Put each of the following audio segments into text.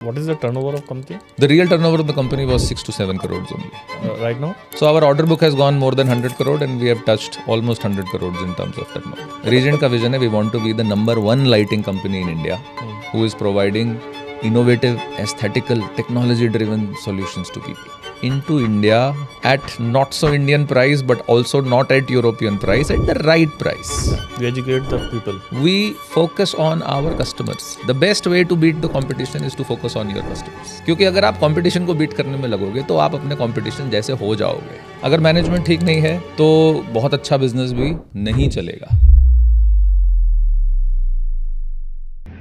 What is the turnover of company The real turnover of the company was 6 to 7 crores only. right now? So our order book has gone more than 100 crore and we have touched almost 100 crores in terms of turnover. Regent का vision है, we want to be the number one lighting company in India who is providing innovative, aesthetical, technology-driven solutions to people. Into India at not so Indian price, but also not at European price, at the right price. We educate the people. We focus on our customers. The best way to beat the competition is to focus on your customers. क्योंकि अगर आप competition को beat करने में लगोगे तो आप अपने competition जैसे हो जाओगे. अगर मैनेजमेंट ठीक नहीं है तो बहुत अच्छा बिजनेस भी नहीं चलेगा.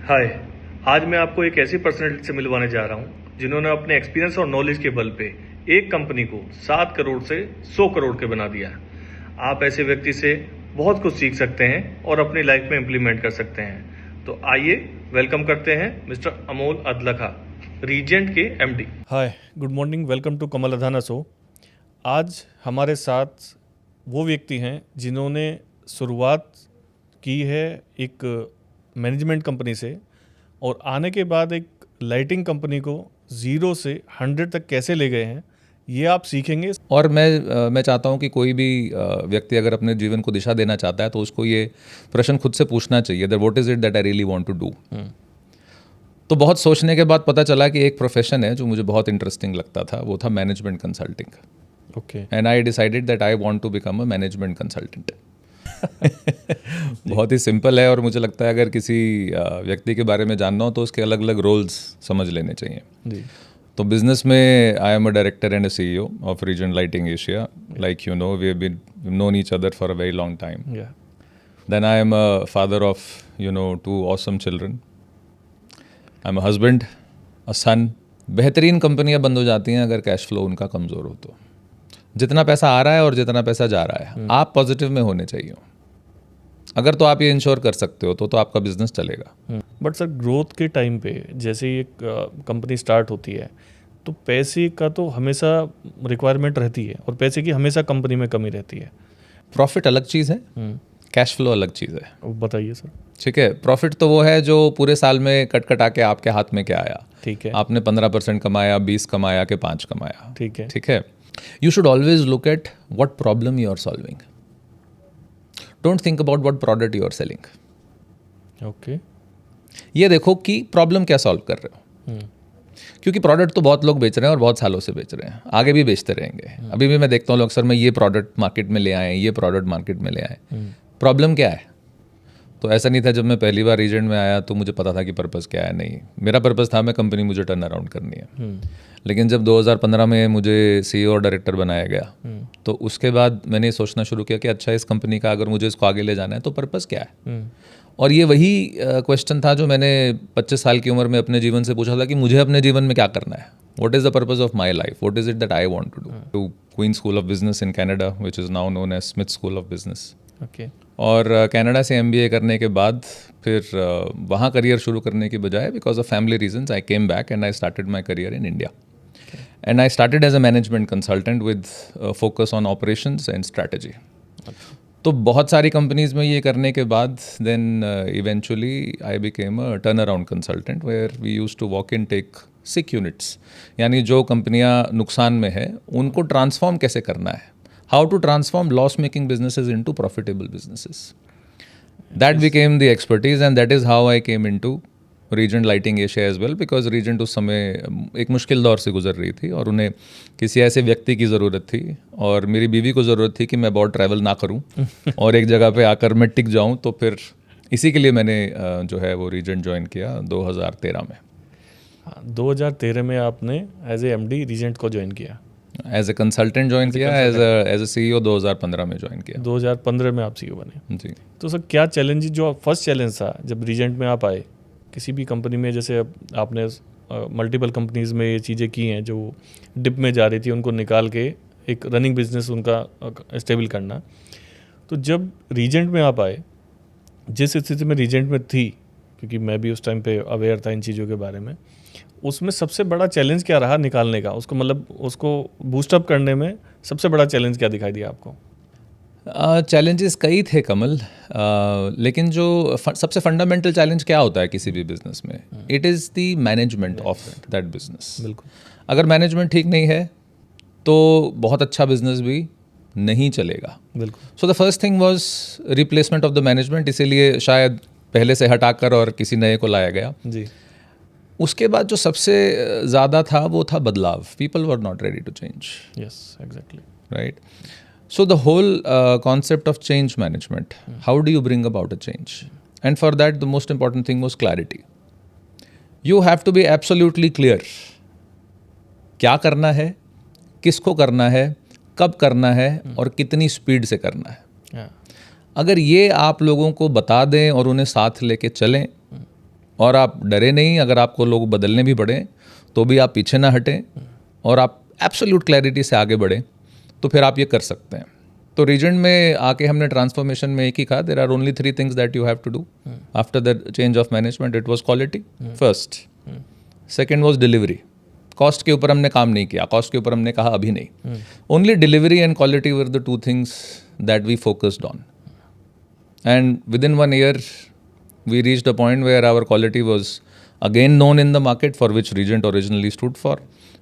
हाय, आज मैं आपको एक ऐसी पर्सनैलिटी से मिलवाने जा रहा हूं जिन्होंने अपने एक्सपीरियंस और नॉलेज के बल पे एक कंपनी को 7 करोड़ से 100 करोड़ के बना दिया. आप ऐसे व्यक्ति से बहुत कुछ सीख सकते हैं और अपनी लाइफ में इम्प्लीमेंट कर सकते हैं. तो आइए वेलकम करते हैं मिस्टर अमोल अदलखा, रीजेंट के MD. Hi, good morning, welcome to Kamal Adhana show. आज हमारे साथ वो व्यक्ति हैं जिन्होंने शुरुआत की है एक मैनेजमेंट कंपनी से और आने के बाद एक लाइटिंग कंपनी को 0 से 100 तक कैसे ले गए हैं, ये आप सीखेंगे. और मैं चाहता हूँ कि कोई भी व्यक्ति अगर अपने जीवन को दिशा देना चाहता है तो उसको ये प्रश्न खुद से पूछना चाहिए that what is it that I really want to do. तो बहुत सोचने के बाद पता चला कि एक प्रोफेशन है जो मुझे बहुत इंटरेस्टिंग लगता था, वो था management consulting. Okay. And I decided that I want to become a management consultant. बहुत ही सिंपल है और मुझे लगता है अगर किसी व्यक्ति के बारे में जानना हो तो उसके अलग अलग रोल्स समझ लेने चाहिए. जी. तो बिजनेस में I am a director and a CEO of Regent Lighting Asia. Like you know we have been known each other for a very long time. Yeah. Then I am a father of 2 awesome children. I am a husband, a son. बेहतरीन कंपनियां बंद हो जाती हैं अगर cash flow उनका कमज़ोर हो तो. जितना पैसा आ रहा है और जितना पैसा जा रहा है आप पॉजिटिव में होने चाहिए. अगर तो आप ये इंश्योर कर सकते हो तो आपका बिजनेस चलेगा. बट सर, ग्रोथ के टाइम पे जैसे ही एक कंपनी स्टार्ट होती है तो पैसे का तो हमेशा रिक्वायरमेंट रहती है और पैसे की हमेशा कंपनी में कमी रहती है. प्रॉफिट अलग चीज़ है, कैश फ्लो अलग चीज़ है. बताइए सर. ठीक है, प्रॉफिट तो वो है जो पूरे साल में कटा के आपके हाथ में क्या आया. ठीक है. आपने 15% कमाया, 20 कमाया कि 5 कमाया. ठीक है. ठीक है. You should always look at what problem you are solving. Don't think about what product you are selling. Okay. ये देखो कि प्रॉब्लम क्या सॉल्व कर रहे हो. क्योंकि प्रोडक्ट तो बहुत लोग बेच रहे हैं और बहुत सालों से बेच रहे हैं, आगे भी बेचते रहेंगे. अभी भी मैं देखता हूँ लोग, सर मैं ये प्रोडक्ट मार्केट में ले आए, ये प्रोडक्ट मार्केट में ले आए. प्रॉब्लम क्या है? तो ऐसा नहीं था जब मैं पहली बार रीजेंट में आया तो मुझे पता था कि पर्पस क्या है. नहीं, मेरा पर्पस था मैं कंपनी मुझे टर्न अराउंड करनी है. लेकिन जब 2015 में मुझे CEO और डायरेक्टर बनाया गया तो उसके बाद मैंने ये सोचना शुरू किया कि अच्छा इस कंपनी का अगर मुझे इसको आगे ले जाना है तो पर्पस क्या है. और ये वही क्वेश्चन था जो मैंने 25 साल की उम्र में अपने जीवन से पूछा था कि मुझे अपने जीवन में क्या करना है. What is the purpose of my life, what is it that I want to do. To Queen School of Business in Canada which is now known as Smith School of Business. Okay. और Canada से MBA करने के बाद फिर वहाँ career शुरू करने की बजाय because of family reasons I came back and I started my career in India. And I started as a management consultant with focus on operations and strategy. तो बहुत सारी कंपनीज में ये करने के बाद then eventually I became a turn around consultant where we used to walk in take sick units. यानी जो कंपनियां नुकसान में है उनको ट्रांसफॉर्म कैसे करना है. How to transform loss-making businesses into profitable businesses. That became the expertise and that is how I came into Regent Lighting Asia as well because Regent उस समय एक मुश्किल दौर से गुजर रही थी और उन्हें किसी ऐसे व्यक्ति की ज़रूरत थी और मेरी बीवी को ज़रूरत थी कि मैं बहुत ट्रैवल ना करूं और एक जगह पे आकर मैं टिक जाऊं. तो फिर इसी के लिए मैंने जो है वो Regent ज्वाइन किया 2013 में. 2013 में आपने एज ए MD रीजेंट को ज्वाइन किया. एज ए कंसल्टेंट ज्वाइन किया, एज ए CEO 2015 में ज्वाइन किया. 2015 में आप CEO बने. जी. तो सर क्या चैलेंज, जो फर्स्ट चैलेंज था जब रीजेंट में आप आए, किसी भी कंपनी में जैसे आपने मल्टीपल कंपनीज में ये चीज़ें की हैं जो डिप में जा रही थी उनको निकाल के एक रनिंग बिजनेस उनका स्टेबल करना. तो जब रीजेंट में आप आए, जिस स्थिति में रीजेंट में थी, क्योंकि मैं भी उस टाइम पे अवेयर था इन चीज़ों के बारे में, उसमें सबसे बड़ा चैलेंज क्या रहा निकालने का, उसको मतलब उसको बूस्टअप करने में सबसे बड़ा चैलेंज क्या दिखाई दिया आपको? चैलेंजेस कई थे कमल, लेकिन जो सबसे फंडामेंटल चैलेंज क्या होता है किसी भी बिजनेस में, it is the management of that business. बिल्कुल। अगर मैनेजमेंट ठीक नहीं है तो बहुत अच्छा बिजनेस भी नहीं चलेगा। बिल्कुल। सो the first thing was replacement of the management, इसीलिए शायद पहले से हटाकर और किसी नए को लाया गया। जी। उसके बाद जो सबसे ज़्यादा था वो था बदलाव। People were not ready to change, yes, exactly. right? So the whole concept of change management, how do you bring about a change? And for that, the most important thing was clarity. You have to be absolutely clear. क्या करना है, किसको करना है, कब करना है और कितनी स्पीड से करना है। अगर ये आप लोगों को बता दें और उन्हें साथ लेके चलें और आप डरे नहीं, अगर आपको लोग बदलने भी पड़े तो भी आप पीछे ना हटें और आप एब्सोल्यूट क्लैरिटी से आगे बढ़ें, तो फिर आप ये कर सकते हैं। तो रीजेंट में आके हमने ट्रांसफॉर्मेशन में एक ही कहा, there are only 3 things that you have to do after the change of management. It was quality first, second was delivery. Cost के ऊपर हमने काम नहीं किया, कॉस्ट के ऊपर हमने कहा अभी नहीं। Only delivery and quality were the 2 things that we focused on, and within 1 year we reached a point where our quality was again known in the market, for which Regent originally stood for,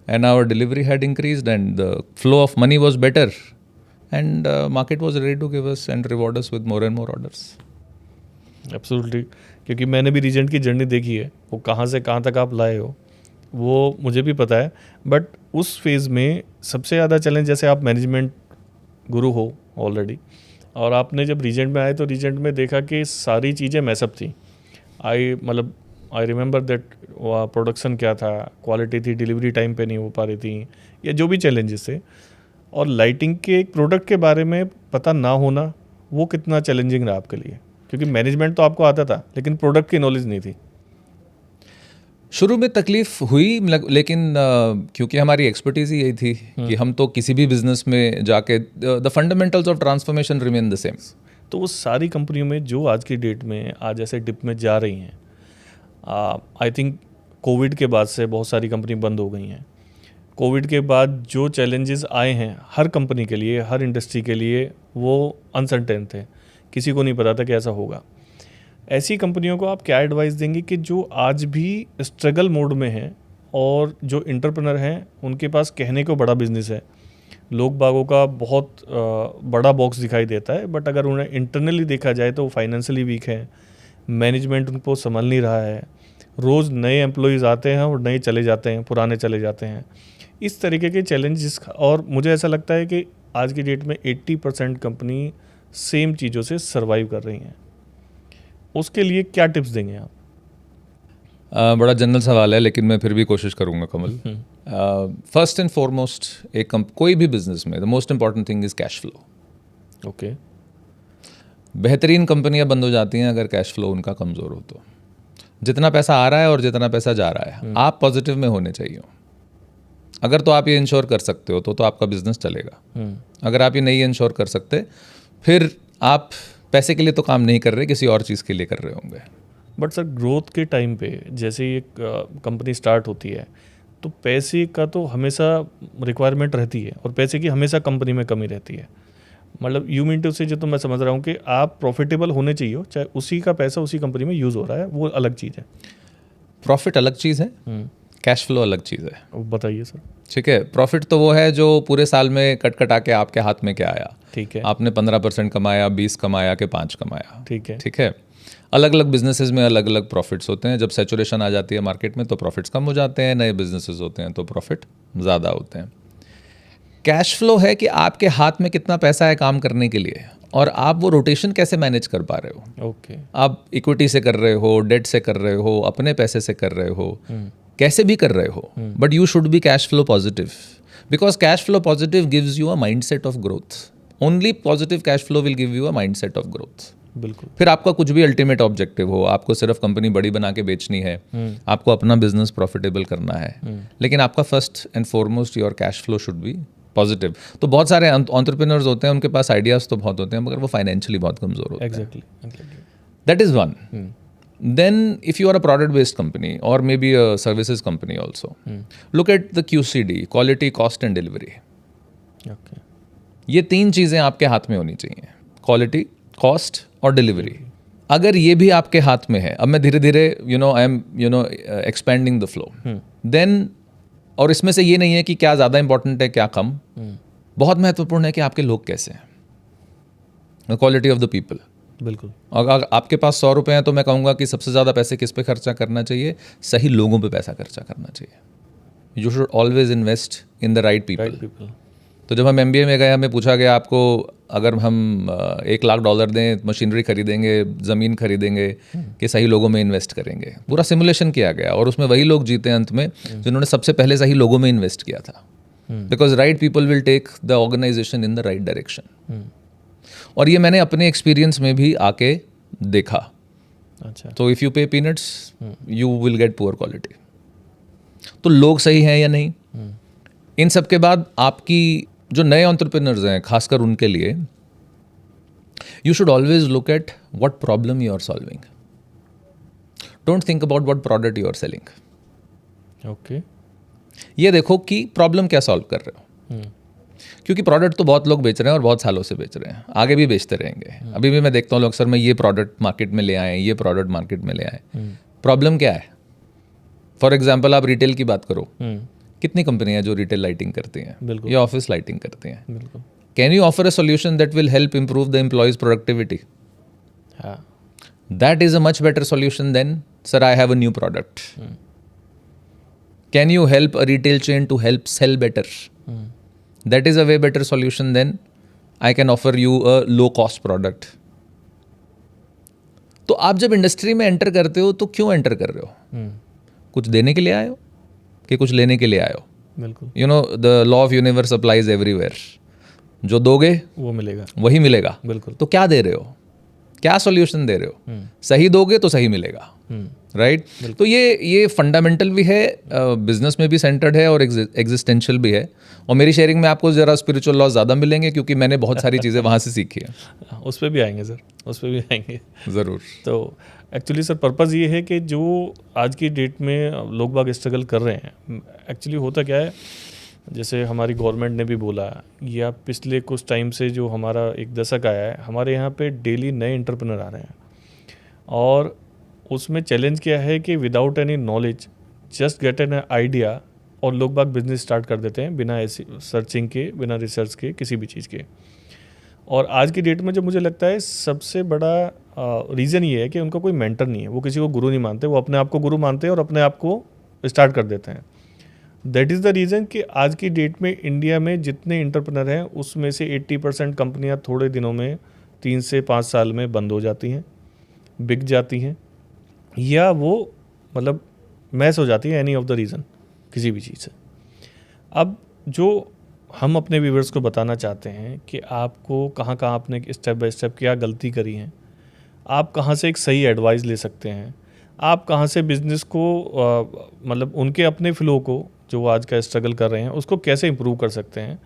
and our delivery had increased and the flow of money was better, and market was ready to give us and reward us with more and more orders. Absolutely, क्योंकि मैंने भी reagent की journey देखी है, वो कहाँ से कहाँ तक आप लाए हो वो मुझे भी पता है। बट उस फेज़ में सबसे ज़्यादा चैलेंज, जैसे आप मैनेजमेंट गुरु हो ऑलरेडी, और आपने जब रीजेंट में आए तो रीजेंट में देखा कि सारी चीज़ें मैसअप थी। आई रिमेंबर दैट प्रोडक्शन क्या था, क्वालिटी थी, डिलीवरी टाइम पे नहीं हो पा रही थी, या जो भी चैलेंजेस थे। और लाइटिंग के एक प्रोडक्ट के बारे में पता ना होना, वो कितना चैलेंजिंग रहा आपके लिए? क्योंकि मैनेजमेंट तो आपको आता था लेकिन प्रोडक्ट की नॉलेज नहीं थी। शुरू में तकलीफ हुई, लेकिन क्योंकि हमारी एक्सपर्टीज ही यही थी कि हम तो किसी भी बिजनेस में जाके the fundamentals of transformation remain the same. तो वो सारी कंपनियों में जो आज की डेट में आज ऐसे डिप में जा रही हैं, आई थिंक कोविड के बाद से बहुत सारी कंपनी बंद हो गई हैं। कोविड के बाद जो चैलेंजेस आए हैं हर कंपनी के लिए, हर इंडस्ट्री के लिए, वो अनसर्टेन थे, किसी को नहीं पता था कि ऐसा होगा। ऐसी कंपनियों को आप क्या एडवाइस देंगे कि जो आज भी स्ट्रगल मोड में हैं और जो एंटरप्रेन्योर हैं उनके पास कहने को बड़ा बिजनेस है, लोग बागों का बहुत बड़ा बॉक्स दिखाई देता है, बट अगर उन्हें इंटरनली देखा जाए तो वो फाइनेंशियली वीक है, मैनेजमेंट उनको संभाल नहीं रहा है, रोज़ नए एम्प्लॉयज़ आते हैं और नए चले जाते हैं, पुराने चले जाते हैं, इस तरीके के चैलेंजेस। और मुझे ऐसा लगता है कि आज की डेट में 80% कंपनी सेम चीज़ों से सर्वाइव कर रही हैं। उसके लिए क्या टिप्स देंगे आप? बड़ा जनरल सवाल है, लेकिन मैं फिर भी कोशिश करूंगा कमल। फर्स्ट एंड फॉरमोस्ट, कोई भी बिजनेस में the most important thing is cash flow. Okay. बेहतरीन कंपनियां बंद हो जाती हैं अगर कैश फ्लो उनका कमज़ोर हो। तो जितना पैसा आ रहा है और जितना पैसा जा रहा है, आप पॉजिटिव में होने चाहिए। अगर तो आप ये इंश्योर कर सकते हो तो आपका बिजनेस चलेगा। अगर आप ये नहीं इंश्योर कर सकते, फिर आप पैसे के लिए तो काम नहीं कर रहे, किसी और चीज़ के लिए कर रहे होंगे। बट सर, ग्रोथ के टाइम पे जैसे ही एक कंपनी स्टार्ट होती है तो पैसे का तो हमेशा रिक्वायरमेंट रहती है और पैसे की हमेशा कंपनी में कमी रहती है। मतलब यू मीन टू से, जो तो मैं समझ रहा हूँ कि आप प्रॉफिटेबल होने चाहिए, चाहे उसी का पैसा उसी कंपनी में यूज़ हो रहा है, वो अलग चीज़ है। प्रॉफिट अलग चीज़ है, कैश फ्लो अलग चीज़ है। बताइए सर। ठीक है, प्रॉफिट तो वो है जो पूरे साल में कट कटा के आपके हाथ में क्या आया। ठीक है। आपने 15% कमाया, 20 कमाया कि 5 कमाया। ठीक है। ठीक है। अलग अलग बिजनेसेस में अलग अलग प्रॉफिट्स होते हैं। जब सैचुरेशन आ जाती है मार्केट में तो प्रॉफिट्स कम हो जाते हैं, नए बिजनेसेस होते हैं तो प्रॉफिट ज़्यादा होते हैं। कैश फ्लो है कि आपके हाथ में कितना पैसा है काम करने के लिए और आप वो रोटेशन कैसे मैनेज कर पा रहे हो। ओके। आप इक्विटी से कर रहे हो, डेट से कर रहे हो, अपने पैसे से कर रहे हो, कैसे भी कर रहे हो, but you should be cash flow positive, because cash flow positive gives you a mindset of growth. Only positive cash flow will give you a mindset of growth. बिल्कुल। फिर आपका कुछ भी अल्टीमेट ऑब्जेक्टिव हो, आपको सिर्फ कंपनी बड़ी बना के बेचनी है, आपको अपना बिजनेस प्रॉफिटेबल करना है, लेकिन आपका first and foremost your cash flow should be positive. तो बहुत सारे एंटरप्रेन्योर्स होते हैं, उनके पास आइडियाज तो बहुत होते हैं मगर वो फाइनेंशियली बहुत कमजोर होते हैं। Exactly. That is one. Then if you are a product based company or maybe a services company also, look at the QCD, quality, cost and delivery. Okay. ये 3 चीज़ें आपके हाथ में होनी चाहिए, क्वालिटी, कॉस्ट और डिलीवरी। अगर ये भी आपके हाथ में है, अब मैं धीरे धीरे I am expanding the flow, then, और इसमें से ये नहीं है कि क्या ज़्यादा इंपॉर्टेंट है क्या कम, बहुत महत्वपूर्ण है कि आपके लोग कैसे हैं, क्वालिटी ऑफ द पीपल। बिल्कुल। अगर आपके पास 100 रुपये हैं तो मैं कहूँगा कि सबसे ज़्यादा पैसे किस पे खर्चा करना चाहिए, सही लोगों पे पैसा खर्चा करना चाहिए। You should always invest in the right people. तो जब हम MBA में गए, हमें पूछा गया आपको अगर हम $1 लाख दें, मशीनरी खरीदेंगे, ज़मीन खरीदेंगे, कि सही लोगों में इन्वेस्ट करेंगे। पूरा सिमुलेशन किया गया और उसमें वही लोग जीते अंत में जिन्होंने सबसे पहले सही लोगों में इन्वेस्ट किया था। Because right people will take the organisation in the right direction. और ये मैंने अपने एक्सपीरियंस में भी आके देखा। अच्छा। तो इफ़ यू पे peanuts you will get poor quality. तो लोग सही हैं या नहीं, इन सब के बाद आपकी जो नए एंटरप्रेन्योर्स हैं, खासकर उनके लिए, you should always look at what problem you are solving. Don't think about what product you are selling. Okay. ये देखो कि प्रॉब्लम क्या सॉल्व कर रहे हो, क्योंकि प्रोडक्ट तो बहुत लोग बेच रहे हैं और बहुत सालों से बेच रहे हैं, आगे भी बेचते रहेंगे। अभी भी मैं देखता हूँ लोग, सर मैं ये प्रोडक्ट मार्केट में ले आए, ये प्रोडक्ट मार्केट में ले आए। प्रॉब्लम क्या है? फॉर एग्जाम्पल आप रिटेल की बात करो, कितनी कंपनियां जो रिटेल लाइटिंग करती हैं या ऑफिस लाइटिंग करती हैं? बिल्कुल। Can you offer a solution that will help improve the employees productivity? हाँ। That is a much better solution then sir I have a new product. Can you help a retail chain to help sell better? That is a way better solution than I can offer you a low cost product. तो आप जब industry में enter करते हो तो क्यों enter कर रहे हो? कुछ देने के लिए आए हो कि कुछ लेने के लिए आए हो? बिल्कुल। You know the law of universe applies everywhere. जो दोगे वो मिलेगा। वही मिलेगा। बिल्कुल। तो क्या दे रहे हो, क्या सॉल्यूशन दे रहे हो? सही दोगे तो सही मिलेगा, राइट? तो ये फंडामेंटल भी है, बिजनेस में भी सेंटर्ड है और एग्जिस्टेंशियल भी है। और मेरी शेयरिंग में आपको ज़रा स्पिरिचुअल लॉ ज़्यादा मिलेंगे क्योंकि मैंने बहुत सारी चीज़ें वहाँ से सीखी है। उस पर भी आएंगे सर, उस पर भी आएंगे ज़रूर। तो एक्चुअली सर पर्पज़ ये है कि जो आज की डेट में लोग बाग स्ट्रगल कर रहे हैं, एक्चुअली होता क्या है, जैसे हमारी गवर्नमेंट ने भी बोला, या पिछले कुछ टाइम से जो हमारा एक दशक आया है, हमारे यहाँ पे डेली नए एंटरप्रेन्योर आ रहे हैं। और उसमें चैलेंज क्या है कि without any knowledge just get an idea और लोग बाग बिजनेस स्टार्ट कर देते हैं बिना ऐसी सर्चिंग के, बिना रिसर्च के, किसी भी चीज़ के। और आज की डेट में जो मुझे लगता है सबसे बड़ा रीज़न ये है कि उनका कोई मेंटर नहीं है, वो किसी को गुरु नहीं मानते, वो अपने आप को गुरु मानते हैं और अपने आप को स्टार्ट कर देते हैं। दैट इज़ द रीज़न कि आज की डेट में इंडिया में जितने एंटरप्रेन्योर हैं उसमें से 80% कंपनियां थोड़े दिनों में 3 से 5 साल में बंद हो जाती हैं, बिक जाती हैं, या वो मतलब मैस हो जाती है, एनी ऑफ द रीज़न, किसी भी चीज़ से। अब जो हम अपने व्यूअर्स को बताना चाहते हैं कि आपको कहाँ कहाँ आपने स्टेप बाय स्टेप क्या गलती करी है, आप कहाँ से एक सही एडवाइस ले सकते हैं, आप कहाँ से बिज़नेस को मतलब उनके अपने फ्लो को जो वो आज का स्ट्रगल कर रहे हैं उसको कैसे इम्प्रूव कर सकते हैं,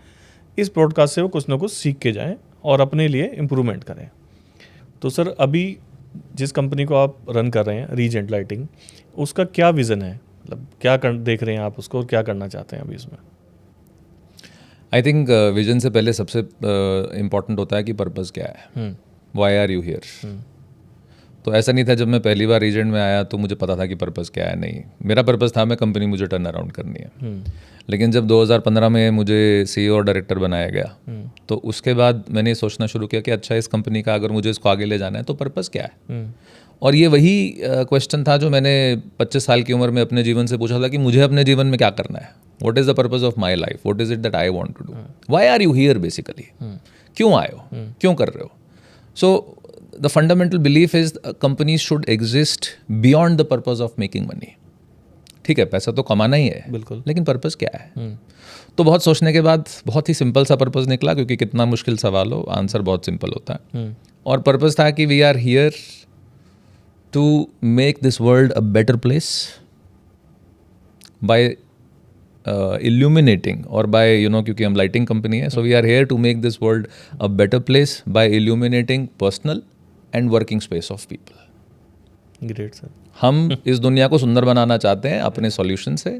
इस पॉडकास्ट से वो कुछ ना कुछ सीख के जाएं और अपने लिए इम्प्रूवमेंट करें। तो सर अभी जिस कंपनी को आप रन कर रहे हैं, रीजेंट लाइटिंग, उसका क्या विज़न है, मतलब क्या देख रहे हैं आप उसको और क्या करना चाहते हैं अभी इसमें? आई थिंक विजन से पहले सबसे इम्पॉर्टेंट होता है कि पर्पज़ क्या है, वाई आर यू हियर। तो ऐसा नहीं था जब मैं पहली बार रीजेंट में आया तो मुझे पता था कि पर्पज़ क्या है, नहीं, मेरा पर्पज़ था मैं कंपनी मुझे टर्न अराउंड करनी है। लेकिन जब 2015 में मुझे CEO और डायरेक्टर बनाया गया तो उसके बाद मैंने सोचना शुरू किया कि अच्छा इस कंपनी का अगर मुझे इसको आगे ले जाना है तो पर्पज़ क्या है। और ये वही क्वेश्चन था जो मैंने 25 साल की उम्र में अपने जीवन से पूछा था कि मुझे अपने जीवन में क्या करना है, what is the purpose of my life, what is it that I want to do, why are you here, basically क्यों आए हो, क्यों कर रहे हो। सो the fundamental belief is companies should exist beyond the purpose of making money. ठीक है, पैसा तो कमाना ही है, बिल्कुल, लेकिन पर्पस क्या है। तो बहुत सोचने के बाद बहुत ही सिंपल सा पर्पस निकला, क्योंकि कितना मुश्किल सवाल हो आंसर बहुत सिंपल होता है। और पर्पस था कि we are here to make this world a better place by illuminating or by क्योंकि हम लाइटिंग कंपनी है, so we are here to make this world a better place by illuminating personal and working space of people. Great sir. हम इस दुनिया को सुंदर बनाना चाहते हैं अपने सॉल्यूशन से,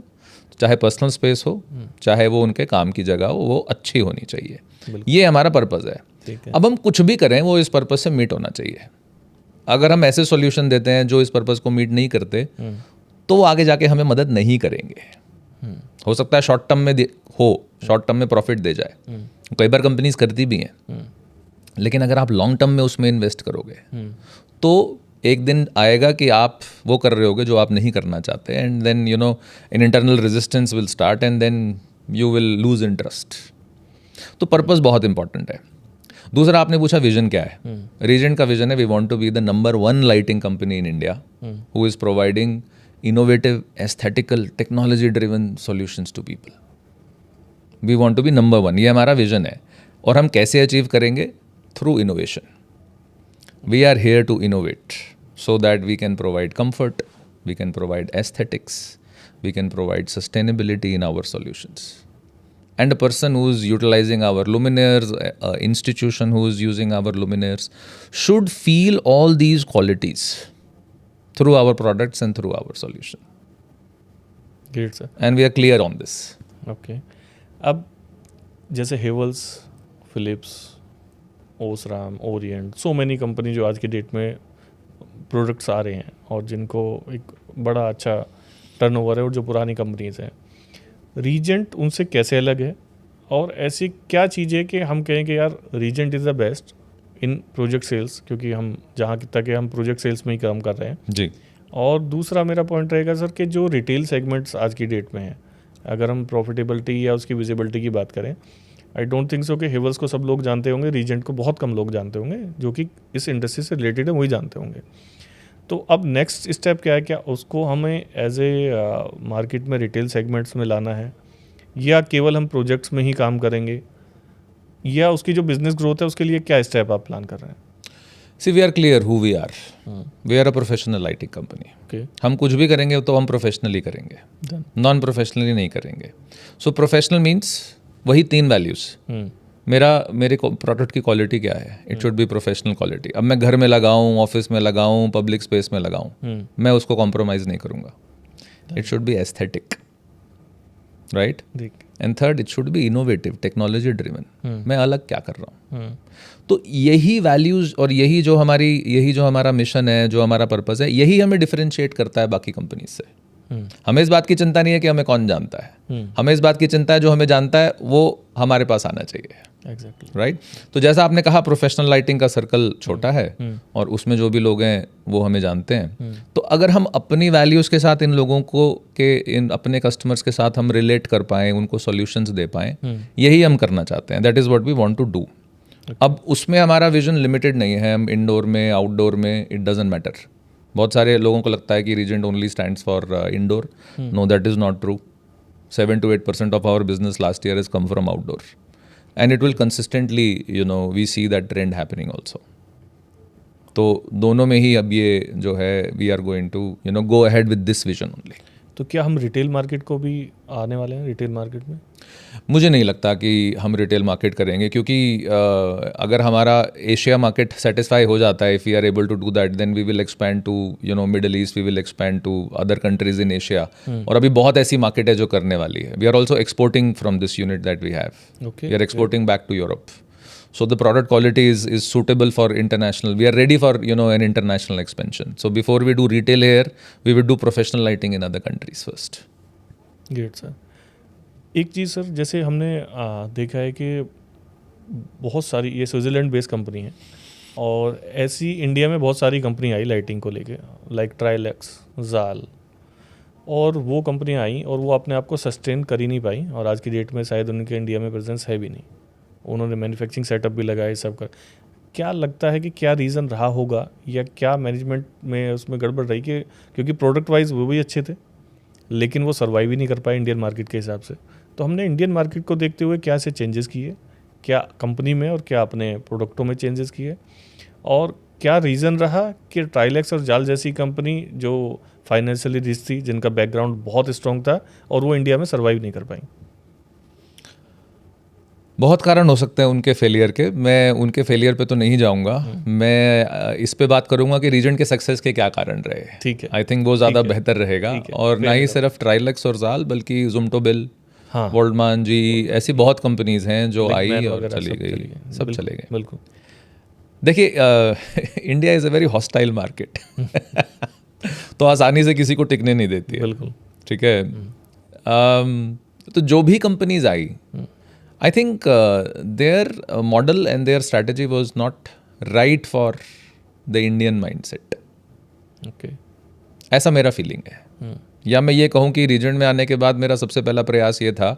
चाहे पर्सनल स्पेस हो, चाहे वो उनके काम की जगह हो, वो अच्छी होनी चाहिए। ये हमारा पर्पज़ है। ठीक है। अब हम कुछ भी करें वो इस पर्पज़ से मीट होना चाहिए। अगर हम ऐसे सॉल्यूशन देते हैं जो इस पर्पज़ को मीट नहीं करते, तो वो आगे जाके हमें मदद नहीं करेंगे। हो सकता है शॉर्ट टर्म में शॉर्ट टर्म में प्रॉफिट दे जाए, कई बार कंपनीज करती भी हैं, लेकिन अगर आप लॉन्ग टर्म में उसमें इन्वेस्ट करोगे तो एक दिन आएगा कि आप वो कर रहे होगे जो आप नहीं करना चाहते, and then you know an internal resistance will start and then you will lose interest. तो पर्पस बहुत इंपॉर्टेंट है। दूसरा आपने पूछा विजन क्या है। रीजेंट का विजन है we want to be the number 1 lighting company in India who is providing innovative aesthetical technology driven solutions to people. We want to be number 1, ये हमारा विजन है। और हम कैसे अचीव करेंगे? Through innovation. We are here to innovate so that we can provide comfort, we can provide aesthetics, we can provide sustainability in our solutions. And a person who is utilizing our luminaires, an institution who is using our luminaires, should feel all these qualities through our products and through our solution. Great sir. And we are clear on this. Okay. अब जैसे Havells, Philips, Osram, Orient, so many company जो आज की date में products आ रहे हैं और जिनको एक बड़ा अच्छा टर्नओवर है और जो पुरानी कंपनीज हैं, रीजेंट उनसे कैसे अलग है? और ऐसी क्या चीज़ है कि हम कहें कि यार Regent is the best in project sales, क्योंकि हम जहाँ तक है हम प्रोजेक्ट सेल्स में ही काम कर रहे हैं जी। और दूसरा मेरा पॉइंट रहेगा सर कि जो रिटेल सेगमेंट्स आज की डेट में हैं, अगर हम प्रॉफिटेबिलिटी या उसकी विजिबिलिटी की बात करें, आई डोंट थिंक सो कि हेवल्स को सब लोग जानते होंगे, रीजेंट को बहुत कम लोग जानते होंगे, जो कि इस इंडस्ट्री से रिलेटेड है वही जानते होंगे। तो अब नेक्स्ट स्टेप क्या है? क्या उसको हमें एज ए मार्केट में रिटेल सेगमेंट्स में लाना है, या केवल हम प्रोजेक्ट्स में ही काम करेंगे, या उसकी जो बिजनेस ग्रोथ है उसके लिए क्या स्टेप आप प्लान कर रहे हैं? See, we are clear who we are. We are a professional lighting company. Okay, हम कुछ भी करेंगे तो हम प्रोफेशनली करेंगे, डन। नॉन प्रोफेशनली नहीं करेंगे। सो प्रोफेशनल मीन्स वही 3 वैल्यूज़। मेरे प्रोडक्ट की क्वालिटी क्या है? It should be professional quality. अब मैं घर में लगाऊं, ऑफिस में लगाऊं, पब्लिक स्पेस में लगाऊं, मैं उसको कॉम्प्रोमाइज़ नहीं करूंगा। It should be aesthetic, right? देख। And third, it should be innovative, technology driven. मैं अलग क्या कर रहा हूँ? तो यही वैल्यूज़ और यही जो हमारा मिशन है, जो हमारा पर्पस है, यही हमें डिफरेंशिएट करता है बाकी कंपनीज से। हमें इस बात की चिंता नहीं है कि हमें कौन जानता है, हमें इस बात की चिंता है जो हमें जानता है वो हमारे पास आना चाहिए। Exactly, right? तो जैसा आपने कहा प्रोफेशनल लाइटिंग का सर्कल छोटा है और उसमें जो भी लोग हैं वो हमें जानते हैं। तो अगर हम अपनी वैल्यूज़ के साथ इन लोगों को इन अपने कस्टमर्स के साथ हम रिलेट कर पाएँ, उनको सॉल्यूशंस दे पाएँ, यही हम करना चाहते हैं। That is what we want to do. अब उसमें हमारा विजन लिमिटेड नहीं है, हम इंडोर में, आउटडोर में, इट डजंट मैटर। बहुत सारे लोगों को लगता है कि Regent only stands for indoor. No, that is not true. 7 to 8% of our business last year has come from outdoor, and it will consistently, we see that trend happening also. तो दोनों में ही अब ये जो है we are going to go ahead with this vision only. तो क्या हम रिटेल मार्केट को भी आने वाले हैं रिटेल मार्केट में? मुझे नहीं लगता कि हम रिटेल मार्केट करेंगे, क्योंकि अगर हमारा एशिया मार्केट सेटिस्फाई हो जाता है, if we are able to do that, then we will expand to Middle East, we will expand to other countries in Asia. और अभी बहुत ऐसी मार्केट है जो करने वाली है। We are also exporting from this unit that we have. Okay, we are exporting back to Europe. So the product quality is suitable for international. We are ready for an international expansion. So before we do retail here, we will do professional lighting in other countries first. Great sir. एक चीज़ sir, जैसे हमने देखा है कि बहुत सारी ये Switzerland based company है और ऐसी इंडिया में बहुत सारी कंपनी आई लाइटिंग को लेके, लाइक ट्राइलेक्स, जाल, और वो कंपनियाँ आई और वो अपने आप को सस्टेन कर ही नहीं पाई और आज की डेट में शायद उनके इंडिया में प्रेजेंस है भी नहीं। उन्होंने मैन्युफैक्चरिंग सेटअप भी लगाए, सब कर। क्या लगता है कि क्या रीज़न रहा होगा या क्या मैनेजमेंट में उसमें गड़बड़ रही कि क्योंकि प्रोडक्ट वाइज वो भी अच्छे थे लेकिन वो सर्वाइव ही नहीं कर पाए इंडियन मार्केट के हिसाब से। तो हमने इंडियन मार्केट को देखते हुए क्या से चेंजेस किए, क्या कंपनी में और क्या अपने प्रोडक्टों में चेंजेस किए, और क्या रीज़न रहा कि ट्राइलेक्स और जाल जैसी कंपनी जो फाइनेंशियली रिच थी, जिनका बैकग्राउंड बहुत स्ट्रॉन्ग था, और वो इंडिया में सर्वाइव नहीं कर पाई? बहुत कारण हो सकते हैं उनके फेलियर के, मैं उनके फेलियर पे तो नहीं जाऊंगा। मैं इस पे बात करूंगा कि रीजन के सक्सेस के क्या कारण रहे। ठीक है। आई थिंक वो ज़्यादा बेहतर रहेगा। ठीक है, और ना ही सिर्फ ट्राइलेक्स और जाल, बल्कि ज़ुमटोबिल, हाँ, वर्ल्डमान जी, ऐसी बहुत कंपनीज हैं जो आई मैन और वगैरह चली गई, सब बिल्कुल, चले गए। बिल्कुल। देखिए India is a very hostile market तो आसानी से किसी को टिकने नहीं देती है। बिल्कुल। ठीक है। तो जो भी कंपनीज आई, I think their model and their strategy was not right for the Indian mindset. Okay. ऐसा मेरा फीलिंग है। या मैं ये कहूँ कि रीजन में आने के बाद मेरा सबसे पहला प्रयास ये था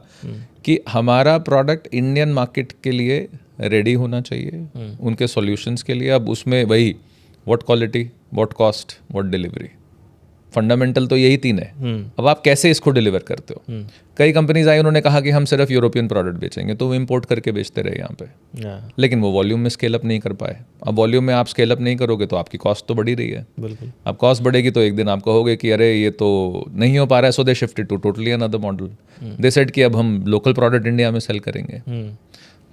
कि हमारा प्रोडक्ट इंडियन मार्केट के लिए रेडी होना चाहिए, उनके सॉल्यूशंस के लिए। अब उसमें वही what quality, what cost, what delivery, fundamental तो यही तीन है। अब आप कैसे इसको डिलीवर करते हो। कई कंपनीज आई, उन्होंने कहा कि हम सिर्फ यूरोपियन प्रोडक्ट बेचेंगे, तो वो इम्पोर्ट करके बेचते रहे यहाँ पे, लेकिन वो वॉल्यूम में स्केल अप नहीं कर पाए। अब वॉल्यूम में आप स्केल अप नहीं करोगे तो आपकी कॉस्ट तो बढ़ी रही है। बिल्कुल। अब कॉस्ट बढ़ेगी तो एक दिन आप कहोगे कि अरे ये तो नहीं हो पा रहा है, so they shifted to totally another model. They said कि अब हम लोकल प्रोडक्ट इंडिया में सेल करेंगे।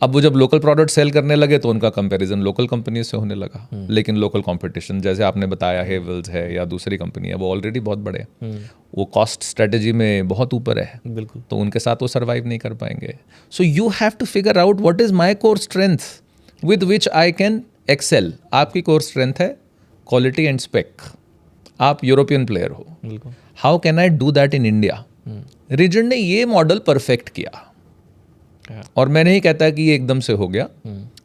अब वो जब लोकल प्रोडक्ट सेल करने लगे तो उनका कंपैरिजन लोकल कंपनी से होने लगा। लेकिन लोकल कंपटीशन, जैसे आपने बताया हेवल्स है या दूसरी कंपनी है, वो ऑलरेडी बहुत बड़े हैं, वो कॉस्ट स्ट्रेटजी में बहुत ऊपर है। बिल्कुल। तो उनके साथ वो सर्वाइव नहीं कर पाएंगे। So you have to figure out what is my core strength with which I can excel. आपकी कोर स्ट्रेंथ है क्वालिटी एंड स्पेक। आप यूरोपियन प्लेयर हो, बिल्कुल। How can I do that in India. Regent ने ये model perfect किया। और मैं नहीं कहता कि ये एकदम से हो गया,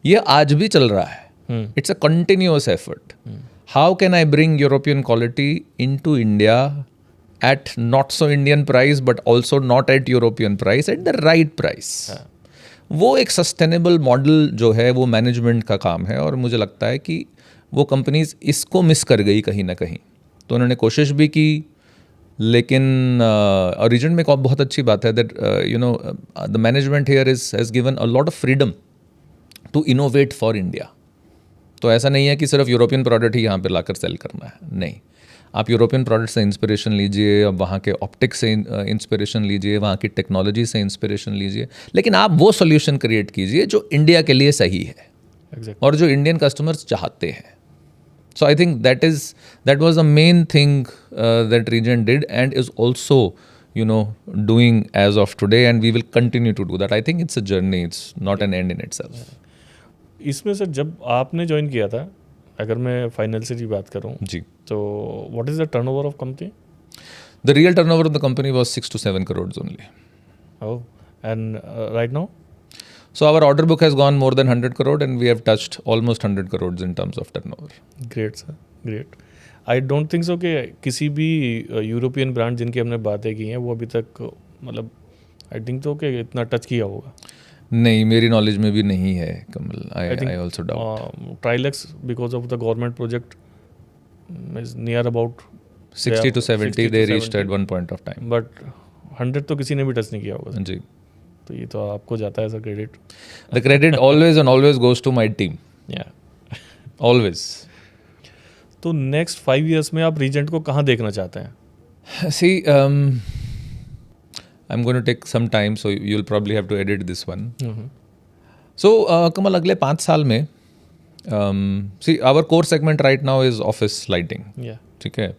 ये आज भी चल रहा है। It's a continuous effort. How can I bring European quality into India at not so Indian price but also not at European price, at the right price. वो एक सस्टेनेबल मॉडल जो है वो मैनेजमेंट का काम है। और मुझे लगता है कि वो कंपनीज इसको मिस कर गई कहीं ना कहीं। तो उन्होंने कोशिश भी की, लेकिन रीजन में एक बहुत अच्छी बात है that you know the management here has given a lot of freedom to innovate for India. तो ऐसा नहीं है कि सिर्फ यूरोपियन प्रोडक्ट ही यहाँ पे लाकर सेल करना है, नहीं। आप यूरोपियन प्रोडक्ट से इंस्पिरेशन लीजिए, अब वहाँ के ऑप्टिक्स से इंस्पिरेशन लीजिए, वहाँ की टेक्नोलॉजी से इंस्पिरेशन लीजिए, लेकिन आप वो सोल्यूशन क्रिएट कीजिए जो इंडिया के लिए सही है। Exactly. और जो इंडियन कस्टमर्स चाहते हैं। So I think that was the main thing that region did and is also, you know, doing as of today, and we will continue to do that. I think it's a journey. It's not an end in itself. इसमें sir जब आपने join किया था, अगर मैं financially बात करूं, जी, तो what is the turnover of company? The real turnover of the company was 6 to 7 crores only. Oh, and right now? So our order book has gone more than 100 crore and we have touched almost 100 crores in terms of turnover. Great sir, great. I don't think so कि किसी भी European brand जिनकी हमने बातें की हैं वो अभी तक मतलब आई थिंक तो कि इतना टच किया होगा। नहीं, मेरी नॉलेज में भी नहीं है Kamal. I also doubt. Trilux because of the government project is near about 60 to 70 they reached at one point of time. But 100 तो किसी ने भी टच नहीं किया होगा। जी, तो ये तो आपको जाता है sir credit. the credit always and always goes to my team. या Always. तो नेक्स्ट 5 years में आप रीजेंट को कहाँ देखना चाहते हैं? See, I'm going to take some time, so you'll probably have to edit this one. So, Kamal, अगले 5 साल में, see, our core segment right now is office lighting. या ठीक है,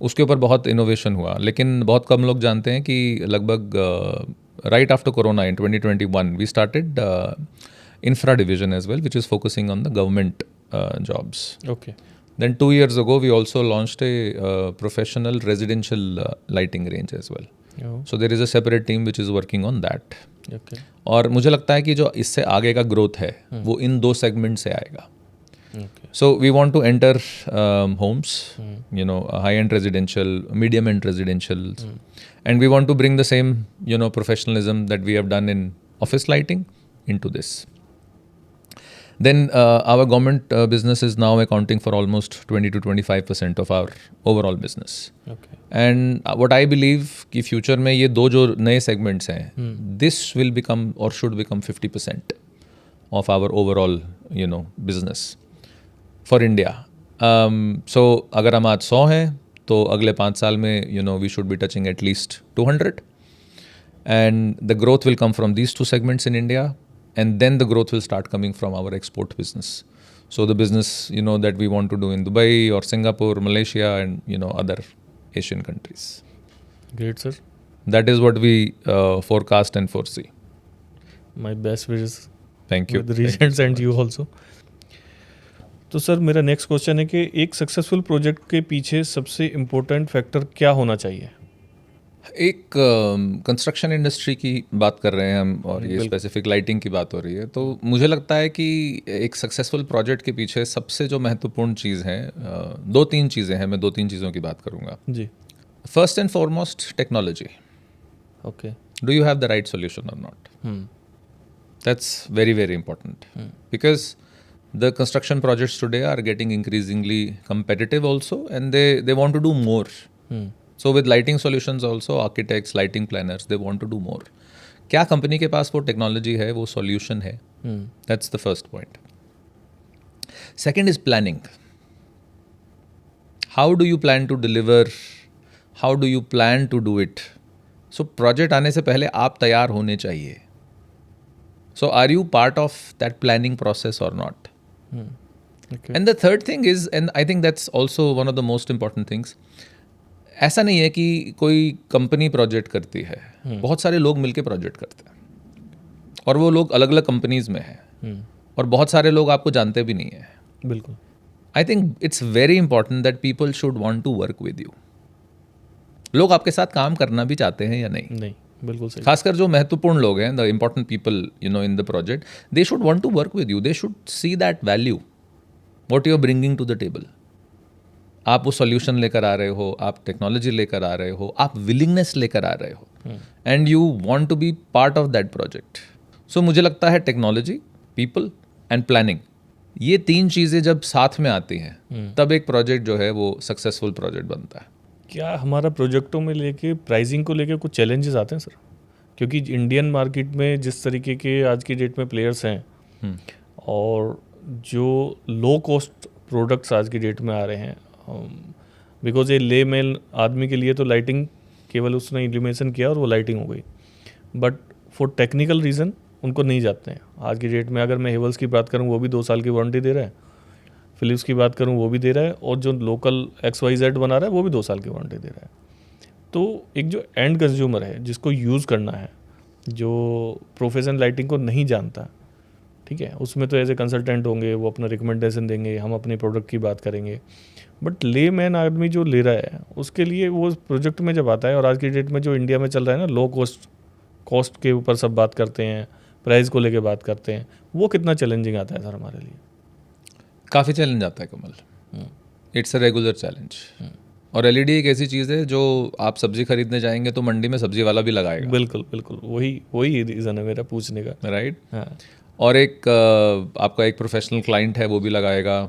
उसके ऊपर बहुत इनोवेशन हुआ, लेकिन बहुत कम लोग जानते हैं कि लगभग right after Corona in 2021, we started infra division as well, which is focusing on the government jobs. Okay. Then 2 years ago, we also launched a professional residential lighting range as well. So there is a separate team which is working on that. Okay. और मुझे लगता है कि जो इससे आगे का growth है वो इन 2 सेगमेंट से आएगा। Okay. So we want to enter homes, you know, high-end residential, medium-end residentials, and we want to bring the same, you know, professionalism that we have done in office lighting into this. Then our government business is now accounting for almost 20 to 25% of our overall business. Okay. And what I believe कि future में ये 2 जो नए segments हैं, this will become or should become 50% of our overall, you know, business for India. So अगर हम आज 100 हैं तो अगले 5 साल में, you know, we should be touching at least 200. And the growth will come from these 2 segments in India. and then the growth will start coming from our export business. So the business, that we want to do in Dubai or Singapore, Malaysia, and other Asian countries. Great, sir. That is what we forecast and foresee. My best wishes. Thank you. With Regents and you also. तो sir मेरा next question है कि एक successful project के पीछे सबसे important factor क्या होना चाहिए? एक कंस्ट्रक्शन इंडस्ट्री की बात कर रहे हैं हम, और ये स्पेसिफिक लाइटिंग की बात हो रही है, तो मुझे लगता है कि एक सक्सेसफुल प्रोजेक्ट के पीछे सबसे जो महत्वपूर्ण चीज़ है, 2-3 चीज़ें हैं, मैं 2-3 चीज़ों की बात करूँगा. जी. First and foremost, technology. Okay. Do you have the right solution or not? That's very, very important. Because the construction projects today are getting increasingly competitive also, and they want to do more. So with lighting solutions also, architects, lighting planners, they want to do more. क्या company के पास वो technology है, वो solution है? That's the first point. Second is planning. How do you plan to deliver? How do you plan to do it? So project आने से पहले आप तैयार होने चाहिए. So are you part of that planning process or not? Okay. And the third thing is, and I think that's also one of the most important things, ऐसा नहीं है कि कोई कंपनी प्रोजेक्ट करती है, बहुत सारे लोग मिलके प्रोजेक्ट करते हैं, और वो लोग अलग अलग कंपनीज में हैं, और बहुत सारे लोग आपको जानते भी नहीं है. बिल्कुल. I think it's very important that people should want to work with you. लोग आपके साथ काम करना भी चाहते हैं या नहीं? नहीं, बिल्कुल सही. खासकर जो महत्वपूर्ण लोग हैं, the important people in the project, they should want to work with you. They should see that value, what you are bringing to the table. आप वो सॉल्यूशन लेकर आ रहे हो, आप टेक्नोलॉजी लेकर आ रहे हो, आप विलिंगनेस लेकर आ रहे हो, and you want to be part of that project. So मुझे लगता है टेक्नोलॉजी, पीपल एंड प्लानिंग, ये 3 चीज़ें जब साथ में आती हैं, तब एक प्रोजेक्ट जो है वो सक्सेसफुल प्रोजेक्ट बनता है. क्या हमारा प्रोजेक्टों में लेके प्राइसिंग को लेके कुछ चैलेंजेस आते हैं सर? क्योंकि इंडियन मार्केट में जिस तरीके के आज की डेट में प्लेयर्स हैं, और जो लो कॉस्ट प्रोडक्ट्स आज की डेट में आ रहे हैं, बिकॉज ये लेमैन आदमी के लिए तो लाइटिंग केवल उसने इल्यूमिनेशन किया और वो लाइटिंग हो गई, बट फॉर टेक्निकल रीज़न उनको नहीं जाते हैं. आज की डेट में अगर मैं हेवल्स की बात करूँ, वो भी 2 साल की वारंटी दे रहा है. फिलिप्स की बात करूँ, वो भी दे रहा है, और जो लोकल XYZ बना रहा है वो भी 2 साल की वारंटी दे रहा है. तो एक जो एंड कंज्यूमर है, जिसको यूज़ करना है, जो प्रोफेशनल लाइटिंग को नहीं जानता, ठीक है, उसमें तो एज ए कंसल्टेंट होंगे, वो अपना रिकमेंडेशन देंगे, हम अपने प्रोडक्ट की बात करेंगे. बट ले मैन आदमी जो ले रहा है, उसके लिए वो प्रोजेक्ट में जब आता है, और आज की डेट में जो इंडिया में चल रहा है ना, लो कॉस्ट के ऊपर सब बात करते हैं, प्राइस को लेके बात करते हैं, वो कितना चैलेंजिंग आता है सर हमारे लिए? काफ़ी चैलेंज आता है Kamal. It's a regular challenge. और LED एक ऐसी चीज़ है जो आप सब्जी खरीदने जाएंगे तो मंडी में सब्जी वाला भी लगाएगा. बिल्कुल बिल्कुल, वही रीज़न है मेरा पूछने का. राइट. हाँ. और एक आपका एक प्रोफेशनल क्लाइंट है, वो भी लगाएगा,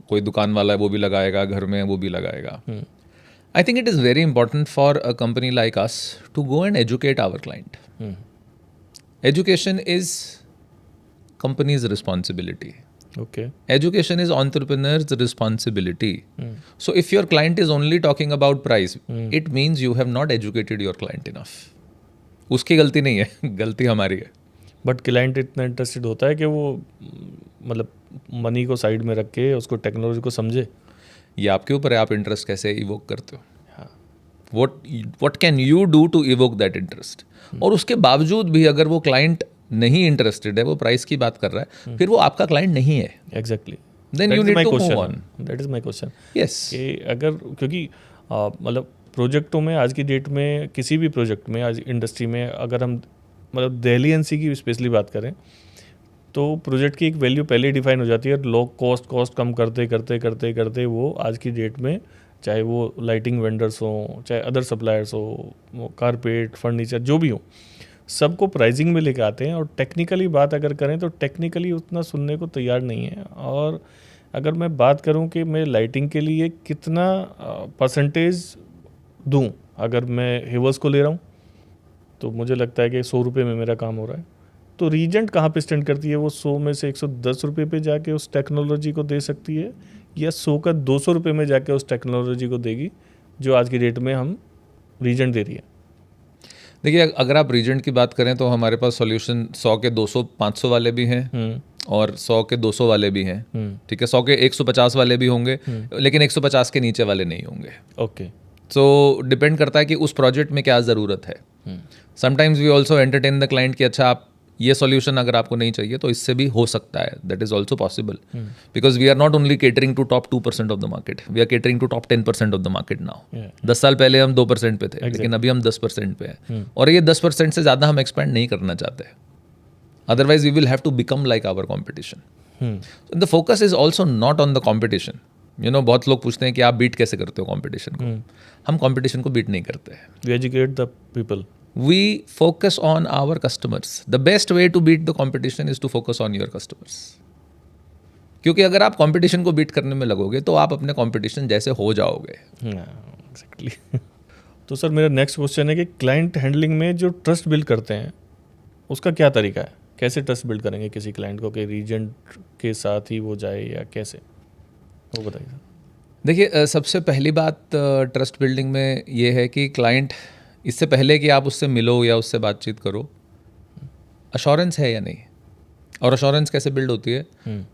कोई दुकान वाला है वो भी लगाएगा, घर में वो भी लगाएगा. I think it is very important for a company like us to go and educate our client. Education is companies responsibility. Okay. Education is entrepreneur's responsibility. So if your client is only talking about price, it means you have not educated your client enough. उसकी गलती नहीं है, गलती हमारी है. But client इतना interested होता है कि वो मतलब मनी को साइड में रख के उसको टेक्नोलॉजी को समझे. ये आपके ऊपर है, आप इंटरेस्ट कैसे इवोक करते हो. What can you do to evoke that interest? और उसके बावजूद भी अगर वो क्लाइंट नहीं इंटरेस्टेड है, वो प्राइस की बात कर रहा है, फिर वो आपका क्लाइंट नहीं है. Exactly. Then you need to move on. That is my question. Yes. कि अगर क्योंकि मतलब प्रोजेक्टों में आज की डेट में, किसी भी प्रोजेक्ट में आज इंडस्ट्री में, अगर हम मतलब दिल्ली NC की स्पेशली बात करें, तो प्रोजेक्ट की एक वैल्यू पहले ही डिफाइन हो जाती है. लो कॉस्ट कम करते करते करते करते वो आज की डेट में, चाहे वो लाइटिंग वेंडर्स हों, चाहे अदर सप्लायर्स हो, कारपेट, फर्नीचर, जो भी हो, सबको प्राइसिंग में लेके आते हैं. और टेक्निकली बात अगर करें तो टेक्निकली उतना सुनने को तैयार नहीं है. और अगर मैं बात करूं कि मैं लाइटिंग के लिए कितना परसेंटेज दूं, अगर मैं हेवल्स को ले रहा हूं तो मुझे लगता है कि 100 रुपये में मेरा काम हो रहा है. तो रीजेंट कहाँ पे स्टैंड करती है? वो 100 में से 110 रुपये पे जाके उस टेक्नोलॉजी को दे सकती है, या 100 का 200 रुपये में जाके उस टेक्नोलॉजी को देगी जो आज की डेट में हम रीजेंट दे रही है. देखिए, अगर आप रीजेंट की बात करें तो हमारे पास सॉल्यूशन 100 के 200 500 वाले भी हैं और 100 के 200 वाले भी हैं। ठीक है, 100 के 150 वाले भी होंगे, लेकिन 150 के नीचे वाले नहीं होंगे। ओके। सो डिपेंड करता है कि उस प्रोजेक्ट में क्या ज़रूरत है। Sometimes we also entertain the client कि अच्छा, आप ये सॉल्यूशन अगर आपको नहीं चाहिए तो इससे भी हो सकता है। That is also possible, because we are not only catering to top 2% of the market, we are catering to top 10% of the market now. 10 साल पहले हम 2% पे थे, लेकिन अभी हम 10% पे हैं, और ये 10% से ज़्यादा हम एक्सपेंड नहीं करना चाहते। Otherwise we will have to become like our competition. The focus is also not on the competition. बहुत लोग पूछते हैं कि आप बीट कैसे करते हो कॉम्पिटिशन को। हम कॉम्पिटिशन को बीट नहीं करते। We educate the people. We focus on our customers. The best way to beat the competition is to focus on your customers. क्योंकि अगर आप कंपटीशन को बीट करने में लगोगे तो आप अपने कंपटीशन जैसे हो जाओगे। एग्जैक्टली। तो सर, मेरा नेक्स्ट क्वेश्चन है कि क्लाइंट हैंडलिंग में जो ट्रस्ट बिल्ड करते हैं उसका क्या तरीका है? कैसे ट्रस्ट बिल्ड करेंगे किसी क्लाइंट को कि रीजेंट के साथ ही वो जाए, या कैसे, वो बताइए सर। देखिए, सबसे पहली बात ट्रस्ट बिल्डिंग में ये है कि क्लाइंट, इससे पहले कि आप उससे मिलो या उससे बातचीत करो, अश्योरेंस है या नहीं। और अश्योरेंस कैसे बिल्ड होती है?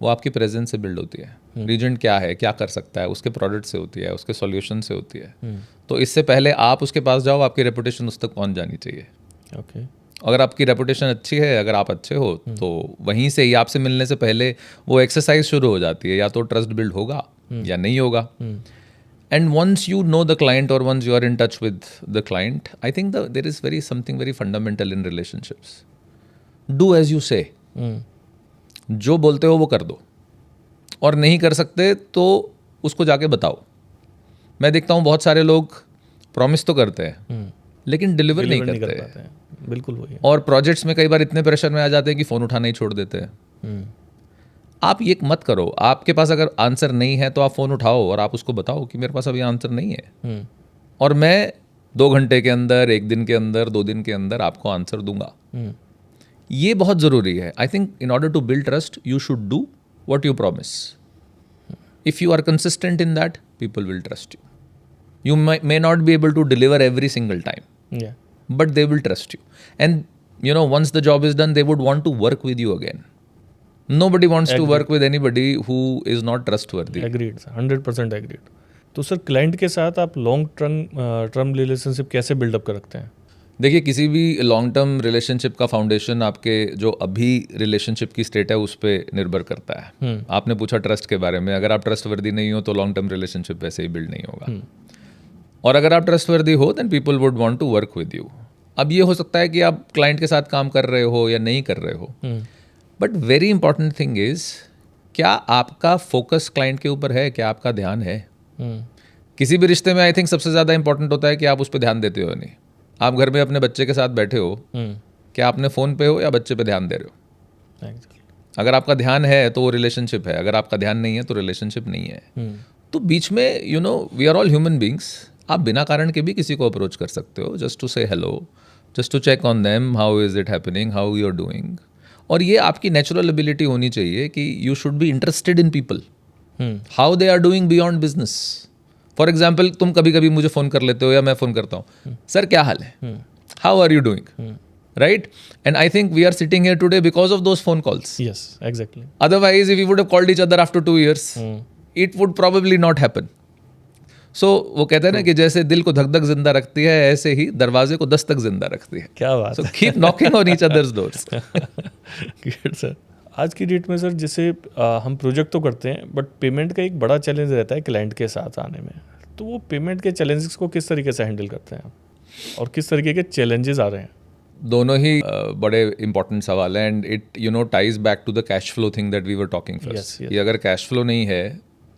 वो आपकी प्रेजेंस से बिल्ड होती है। रीजेंट क्या है, क्या कर सकता है, उसके प्रोडक्ट से होती है, उसके सॉल्यूशन से होती है। तो इससे पहले आप उसके पास जाओ, आपकी रेपुटेशन उस तक पहुंच जानी चाहिए। ओके। अगर आपकी रेपुटेशन अच्छी है, अगर आप अच्छे हो, तो वहीं से ही आपसे मिलने से पहले वो एक्सरसाइज शुरू हो जाती है, या तो ट्रस्ट बिल्ड होगा या नहीं होगा। And once you know the client, or once you are in touch with the client, I think there is something very fundamental in relationships. Do as you say. जो बोलते हो वो कर दो, और नहीं कर सकते तो उसको जाके बताओ। मैं देखता हूँ बहुत सारे लोग प्रॉमिस तो करते हैं लेकिन डिलीवर नहीं करते हैं। बिल्कुल वही है। और प्रोजेक्ट्स में कई बार इतने प्रेशर में आ जाते हैं कि फ़ोन उठाना ही छोड़ देते हैं। आप ये मत करो। आपके पास अगर आंसर नहीं है तो आप फ़ोन उठाओ और आप उसको बताओ कि मेरे पास अभी आंसर नहीं है, और मैं 2 घंटे के अंदर, 1 दिन के अंदर, 2 दिन के अंदर आपको आंसर दूंगा। ये बहुत ज़रूरी है। I think in order to build trust you should do what you promise. If you are consistent in that, people will trust you. You may not be able to deliver every single time, but they will trust you. And once the job is done, they would want to work with you again. Nobody wants to work with anybody who is not trustworthy. Agreed, 100% agreed. तो sir, client के साथ आप long term relationship कैसे buildup कर रखते हैं? देखिए, किसी भी लॉन्ग टर्म रिलेशनशिप का फाउंडेशन आपके जो अभी रिलेशनशिप की स्टेट है उस पर निर्भर करता है। आपने पूछा ट्रस्ट के बारे में। अगर आप ट्रस्टवर्दी नहीं हो तो लॉन्ग टर्म रिलेशनशिप वैसे ही बिल्ड नहीं होगा। और अगर आप ट्रस्टवर्दी हो, then people would want to work with you. अब ये हो सकता है कि आप क्लाइंट के साथ काम कर रहे हो या नहीं कर रहे हो, but very important thing is, क्या आपका फोकस क्लाइंट के ऊपर है, क्या आपका ध्यान है? किसी भी रिश्ते में आई थिंक सबसे ज़्यादा इंपॉर्टेंट होता है कि आप उस पर ध्यान देते हो नहीं। आप घर में अपने बच्चे के साथ बैठे हो, क्या आपने फ़ोन पे हो या बच्चे पे ध्यान दे रहे हो? अगर आपका ध्यान है तो वो रिलेशनशिप है, अगर आपका ध्यान नहीं है तो रिलेशनशिप नहीं है। तो बीच में we are all human beings. आप बिना कारण के भी किसी को अप्रोच कर सकते हो, just to say hello, just to check on them, how is it happening, how you are doing. और ये आपकी नेचुरल एबिलिटी होनी चाहिए कि you should be interested in people, how they are doing beyond business. For example, तुम कभी कभी मुझे फ़ोन कर लेते हो या मैं फ़ोन करता हूँ, सर क्या हाल है, how are you doing, right? And I think we are sitting here today because of those phone calls. Yes, exactly. Otherwise if we would have called each other after 2 years, it would probably not happen. So वो कहते हैं ना कि जैसे दिल को धक धक जिंदा रखती है, ऐसे ही दरवाजे को दस्तक जिंदा रखती है। क्या बात। So keep knocking on each others doors. Good sir. आज की डेट में सर, जैसे हम प्रोजेक्ट तो करते हैं, बट पेमेंट का एक बड़ा चैलेंज रहता है क्लाइंट के साथ आने में। तो वो पेमेंट के चैलेंजेस को किस तरीके से हैंडल करते हैं आप, और किस तरीके के चैलेंजेस आ रहे हैं? दोनों ही बड़े इंपॉर्टेंट सवाल हैं, and it ties back to the cash flow thing that we were talking first. कि अगर कैश फ्लो नहीं है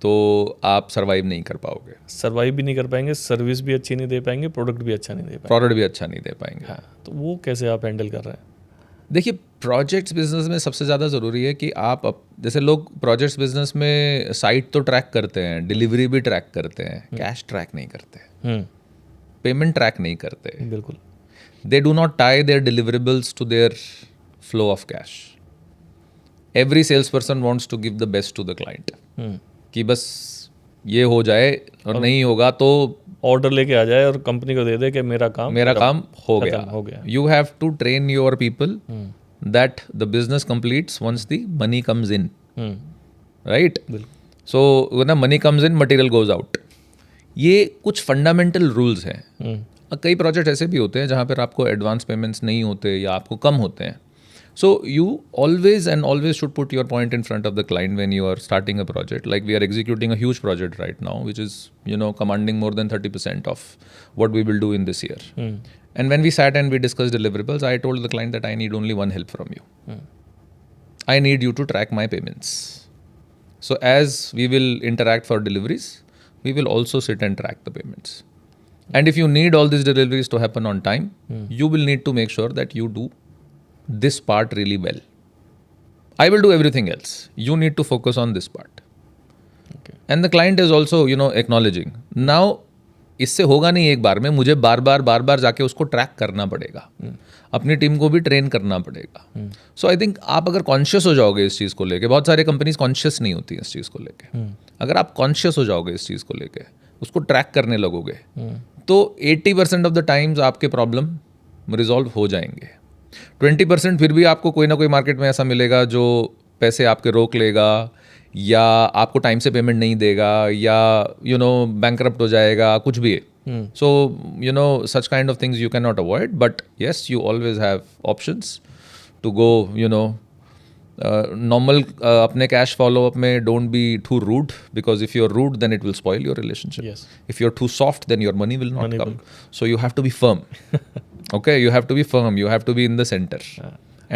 तो आप सर्वाइव नहीं कर पाओगे। सर्वाइव भी नहीं कर पाएंगे, सर्विस भी अच्छी नहीं दे पाएंगे, प्रोडक्ट भी अच्छा नहीं दे पाएंगे। प्रोडक्ट भी अच्छा नहीं दे पाएंगे। हाँ, तो वो कैसे आप हैंडल कर रहे हैं? देखिए, प्रोजेक्ट्स बिजनेस में सबसे ज़्यादा ज़रूरी है कि आप जैसे लोग प्रोजेक्ट्स बिजनेस में साइट तो ट्रैक करते हैं, डिलीवरी भी ट्रैक करते हैं, कैश ट्रैक नहीं करते, पेमेंट ट्रैक नहीं करते। बिल्कुल। They do not tie their deliverables to their flow of cash. Every salesperson wants to give the best to the client. कि बस ये हो जाए, और नहीं होगा तो ऑर्डर लेके आ जाए और कंपनी को दे दे कि मेरा काम हो खत्म गया. You have to train your people that the business completes once the money comes in. Right? So when the money comes in, material goes out. ये कुछ फंडामेंटल रूल्स हैं. कई प्रोजेक्ट ऐसे भी होते हैं जहाँ पर आपको एडवांस पेमेंट्स नहीं होते या आपको कम होते हैं. So you always should put your point in front of the client when you are starting a project. Like we are executing a huge project right now, which is, commanding more than 30% of what we will do in this year. And when we sat and we discussed deliverables, I told the client that I need only one help from you. I need you to track my payments. So as we will interact for deliveries, we will also sit and track the payments. And if you need all these deliveries to happen on time, you will need to make sure that you do this part really well. I will do everything else. You need to focus on this part. Okay. And the client is also, acknowledging. Now, इससे होगा नहीं एक बार में, मुझे बार बार जाके उसको track करना पड़ेगा. अपनी टीम को भी ट्रेन करना पड़ेगा. सो आई थिंक आप अगर कॉन्शियस हो जाओगे इस चीज़ को लेके, बहुत सारे कंपनीज कॉन्शियस नहीं होती इस चीज़ को लेके. अगर आप कॉन्शियस हो जाओगे इस चीज़ को लेके, उसको ट्रैक करने लगोगे, तो 80% ऑफ द टाइम्स आपके प्रॉब्लम रिजॉल्व हो जाएंगे. 20% फिर भी आपको कोई ना कोई मार्केट में ऐसा मिलेगा जो पैसे आपके रोक लेगा, या आपको टाइम से पेमेंट नहीं देगा, या बैंकरप्ट हो जाएगा, कुछ भी है. So such kind of things you can not avoid, but yes you always have options to go. Normal अपने कैश फॉलोअप में don't be too rude, because if you are rude then it will spoil your relationship. If you are too soft then your money will not come. So you have to be firm. Okay, you have to be firm, you have to be in the center.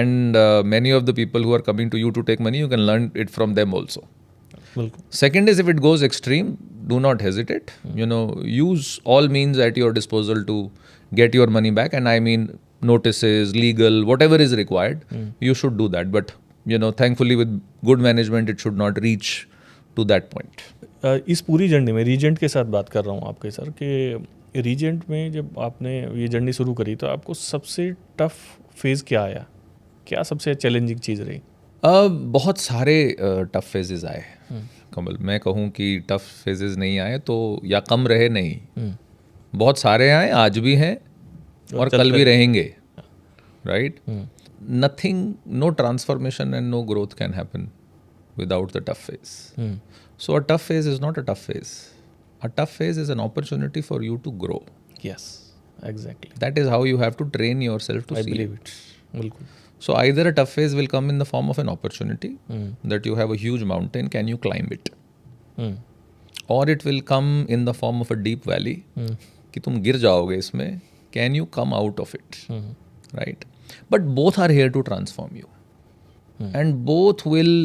And many of the people who are coming to you to take money, you can learn it from them also. Second is, if it goes extreme, do not hesitate. Use all means at your disposal to get your money back. And I mean notices, legal, whatever is required, you should do that. But, thankfully with good management, it should not reach to that point. इस पूरी journey में reagent के साथ बात कर रहा हूँ आपके सर, कि रीजेंट में जब आपने ये जर्नी शुरू करी तो आपको सबसे टफ फेज़ क्या आया, क्या सबसे चैलेंजिंग चीज़ रही? बहुत सारे टफ फेजेस आए कमल. मैं कहूँ कि टफ फेजेस नहीं आए तो, या कम रहे नहीं, बहुत सारे आए, आज भी हैं और कल भी रहेंगे. Right? Nothing, no transformation and no growth can happen without the tough phase. So a tough phase is not a tough phase. A tough phase is an opportunity for you to grow. Yes, exactly. That is how you have to train yourself to see. I believe it. Bilkul. So either a tough phase will come in the form of an opportunity, that you have a huge mountain, can you climb it? Or it will come in the form of a deep valley, कि तुम गिर जाओगे इसमें, can you come out of it? Right? But both are here to transform you. And both will,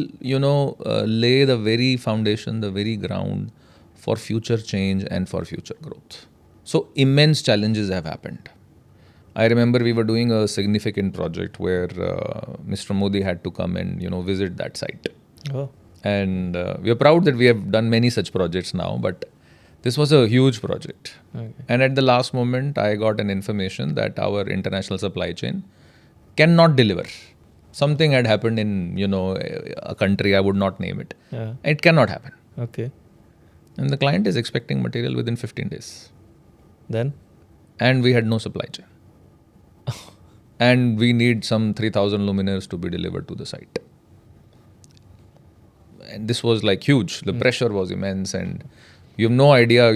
lay the very foundation, the very ground for future change and for future growth. So immense challenges have happened. I remember we were doing a significant project where Mr. Modi had to come and visit that site. Oh. And we are proud that we have done many such projects now, but this was a huge project. Okay. And at the last moment, I got an information that our international supply chain cannot deliver. Something had happened in a country, I would not name it. Yeah. It cannot happen. Okay. And the client is expecting material within 15 days. Then? And we had no supply chain. And we need some 3,000 luminaires to be delivered to the site. And this was like huge. The pressure was immense and you have no idea,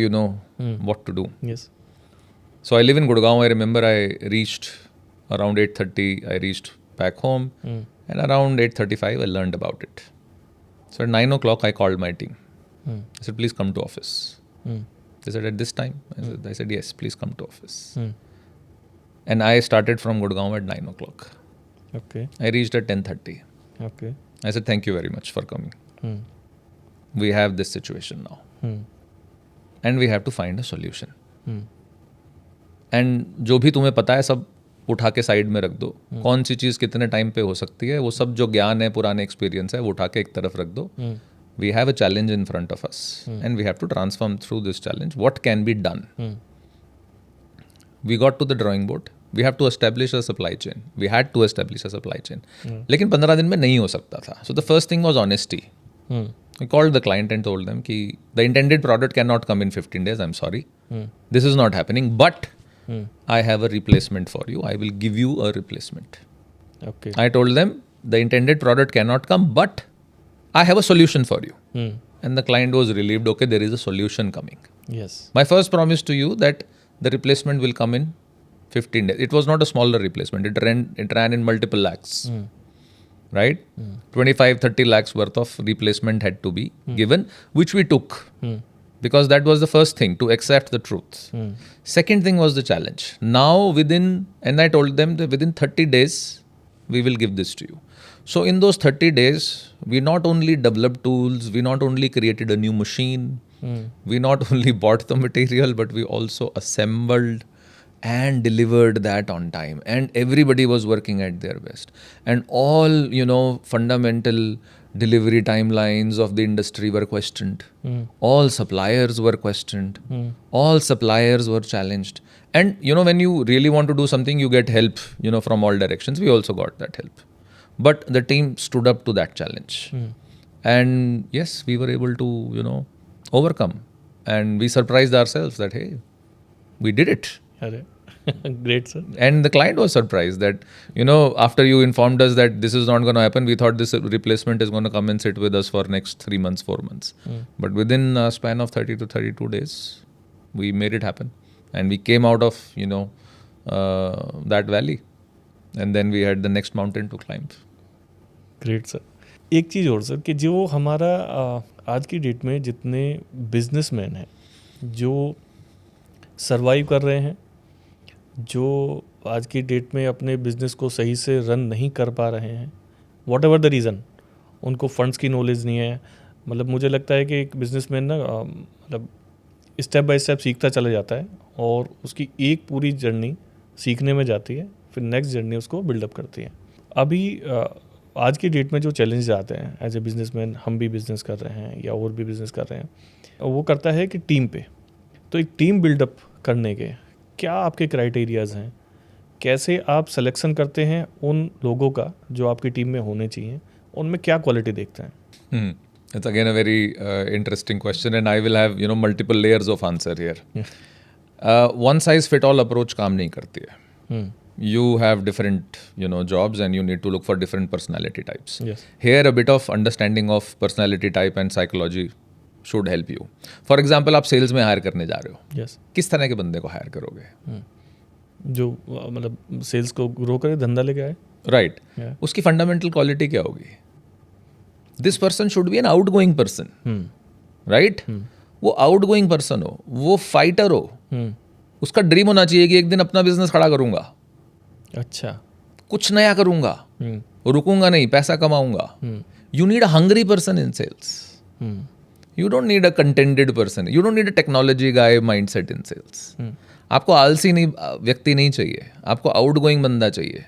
what to do. Yes. So I live in Gurgaon. I remember I reached around 8:30. I reached back home. And around 8:35, I learned about it. So at 9 o'clock, I called my team. I said, please come to office. They said, at this time? I said, yes, please come to office. And I started from Gurgaon at 9 o'clock. Okay. I reached at 10:30. Okay. I said, thank you very much for coming. We have this situation now. And we have to find a solution. And जो भी तुम्हें पता है सब उठा के side में रख दो. कौन सी चीज़ कितने टाइम पे हो सकती है, वो सब जो ज्ञान है, पुराने एक्सपीरियंस है, वो उठा के एक तरफ रख दो. We have a challenge in front of us and we have to transform through this challenge. What can be done? We got to the drawing board. We have to establish a supply chain. We had to establish a supply chain. लेकिन 15 दिन में नहीं हो सकता था. So the first thing was honesty. I called the client and told them कि the intended product cannot come in 15 days. I'm sorry. This is not happening. But I have a replacement for you. I will give you a replacement. Okay. I told them the intended product cannot come, but I have a solution for you. And the client was relieved. Okay, there is a solution coming. Yes. My first promise to you that the replacement will come in 15 days. It was not a smaller replacement. It ran in multiple lakhs. Right? 25-30 lakhs worth of replacement had to be given, which we took because that was the first thing, to accept the truth. Second thing was the challenge. Now and I told them that within 30 days, we will give this to you. So in those 30 days, we not only developed tools, we not only created a new machine, we not only bought the material, but we also assembled and delivered that on time, and everybody was working at their best, and all fundamental delivery timelines of the industry were questioned. All suppliers were questioned. All suppliers were challenged. And when you really want to do something, you get help from all directions. We also got that help, but the team stood up to that challenge. And yes, we were able to overcome, and we surprised ourselves that hey, we did it. Great, sir. And the client was surprised that, after you informed us that this is not going to happen, we thought this replacement is going to come and sit with us for next 3 months, 4 months. But within a span of 30 to 32 days, we made it happen. And we came out of, that valley. And then we had the next mountain to climb. Great sir. एक चीज़ और sir, कि जो हमारा आज की date में जितने businessman हैं जो सरवाइव कर रहे हैं, जो आज की डेट में अपने बिजनेस को सही से रन नहीं कर पा रहे हैं, वॉट एवर द रीज़न, उनको फंड्स की नॉलेज नहीं है. मतलब मुझे लगता है कि एक बिजनेसमैन ना मतलब स्टेप बाय स्टेप सीखता चला जाता है और उसकी एक पूरी जर्नी सीखने में जाती है, फिर नेक्स्ट जर्नी उसको बिल्डअप करती है. अभी आज की डेट में जो चैलेंज आते हैं एज ए बिजनेसमैन, हम भी बिज़नेस कर रहे हैं या और भी बिज़नेस कर रहे हैं, वो करता है कि टीम पे. तो एक टीम बिल्डअप करने के क्या आपके क्राइटेरियाज़ हैं? कैसे आप सिलेक्शन करते हैं उन लोगों का जो आपकी टीम में होने चाहिए? उनमें क्या क्वालिटी देखते हैं? It's again a very interesting question, and I will have multiple layers of answer here. One size fit all approach काम नहीं करती है. You have different jobs, and you need to look for different personality types. Yes. Here a bit of understanding of personality type and psychology should help you. For example, आप sales में higher करने जा रहे हो. Yes. किस तरह के बंदे को हायर करोगे? जो मतलब सेल्स को ग्रो करे, धंधा लेके आए. राइट. उसकी फंडामेंटल क्वालिटी क्या होगी? This person should be an outgoing person. Right. वो आउट गोइंग पर्सन हो, वो फाइटर हो. उसका ड्रीम होना चाहिए कि एक दिन अपना बिजनेस खड़ा करूंगा. अच्छा. कुछ नया करूंगा, रुकूंगा नहीं, पैसा कमाऊंगा. You need a hungry person in sales. You don't need a contented person. You don't need a technology guy mindset in sales. आपको आलसी व्यक्ति नहीं चाहिए, आपको आउटगोइंग बंदा चाहिए,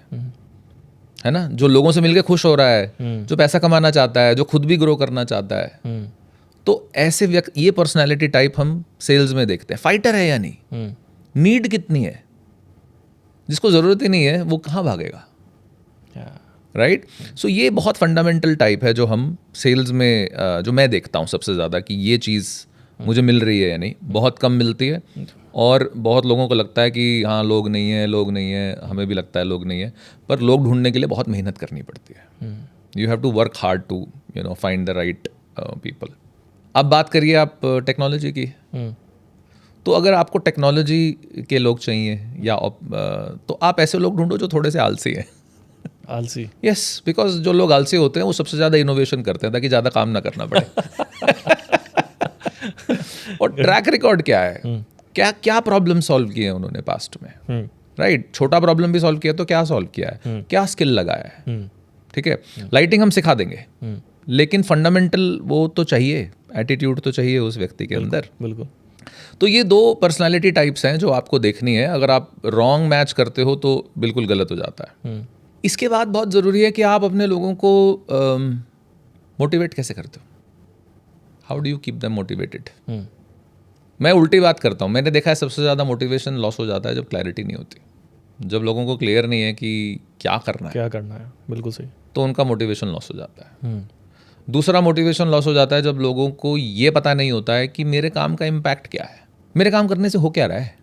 है ना, जो लोगों से मिलके खुश हो रहा है, जो पैसा कमाना चाहता है, जो खुद भी ग्रो करना चाहता है. तो ऐसे व्यक्ति, ये पर्सनैलिटी टाइप हम सेल्स में देखते हैं. फाइटर है या नहीं, नीड कितनी है, जिसको जरूरत ही नहीं है वो कहाँ भागेगा. राइट. सो ये बहुत फंडामेंटल टाइप है जो हम सेल्स में जो मैं देखता हूँ सबसे ज़्यादा, कि ये चीज़ मुझे मिल रही है या नहीं. बहुत कम मिलती है, और बहुत लोगों को लगता है कि हाँ लोग नहीं है, हमें भी लगता है लोग नहीं है, पर लोग ढूंढने के लिए बहुत मेहनत करनी पड़ती है. You have to work hard to find the right people. अब बात करिए आप टेक्नोलॉजी की. तो अगर आपको टेक्नोलॉजी के लोग चाहिए या तो आप ऐसे लोग ढूंढो जो थोड़े से आलसी हैं. आलसी. यस, बिकॉज जो लोग आलसी होते हैं वो सबसे ज़्यादा इनोवेशन करते हैं ताकि ज़्यादा काम ना करना पड़े. और ट्रैक रिकॉर्ड क्या है, क्या प्रॉब्लम सॉल्व किए हैं उन्होंने पास्ट में. राइट. छोटा प्रॉब्लम भी सॉल्व किया तो क्या सॉल्व किया है, क्या स्किल लगाया है. ठीक है. लाइटिंग हम सिखा देंगे, लेकिन फंडामेंटल वो तो चाहिए, एटीट्यूड तो चाहिए उस व्यक्ति के अंदर. बिल्कुल. तो ये 2 पर्सनालिटी टाइप्स हैं जो आपको देखनी है. अगर आप रॉन्ग मैच करते हो तो बिल्कुल गलत हो जाता है. इसके बाद बहुत ज़रूरी है कि आप अपने लोगों को मोटिवेट कैसे करते हो. How do you keep them motivated. मैं उल्टी बात करता हूँ. मैंने देखा है सबसे ज़्यादा मोटिवेशन लॉस हो जाता है जब क्लैरिटी नहीं होती, जब लोगों को क्लियर नहीं है कि क्या करना है. बिल्कुल सही. तो उनका मोटिवेशन लॉस हो जाता है. दूसरा मोटिवेशन लॉस हो जाता है जब लोगों को ये पता नहीं होता है कि मेरे काम का इम्पैक्ट क्या है, मेरे काम करने से हो क्या रहा है,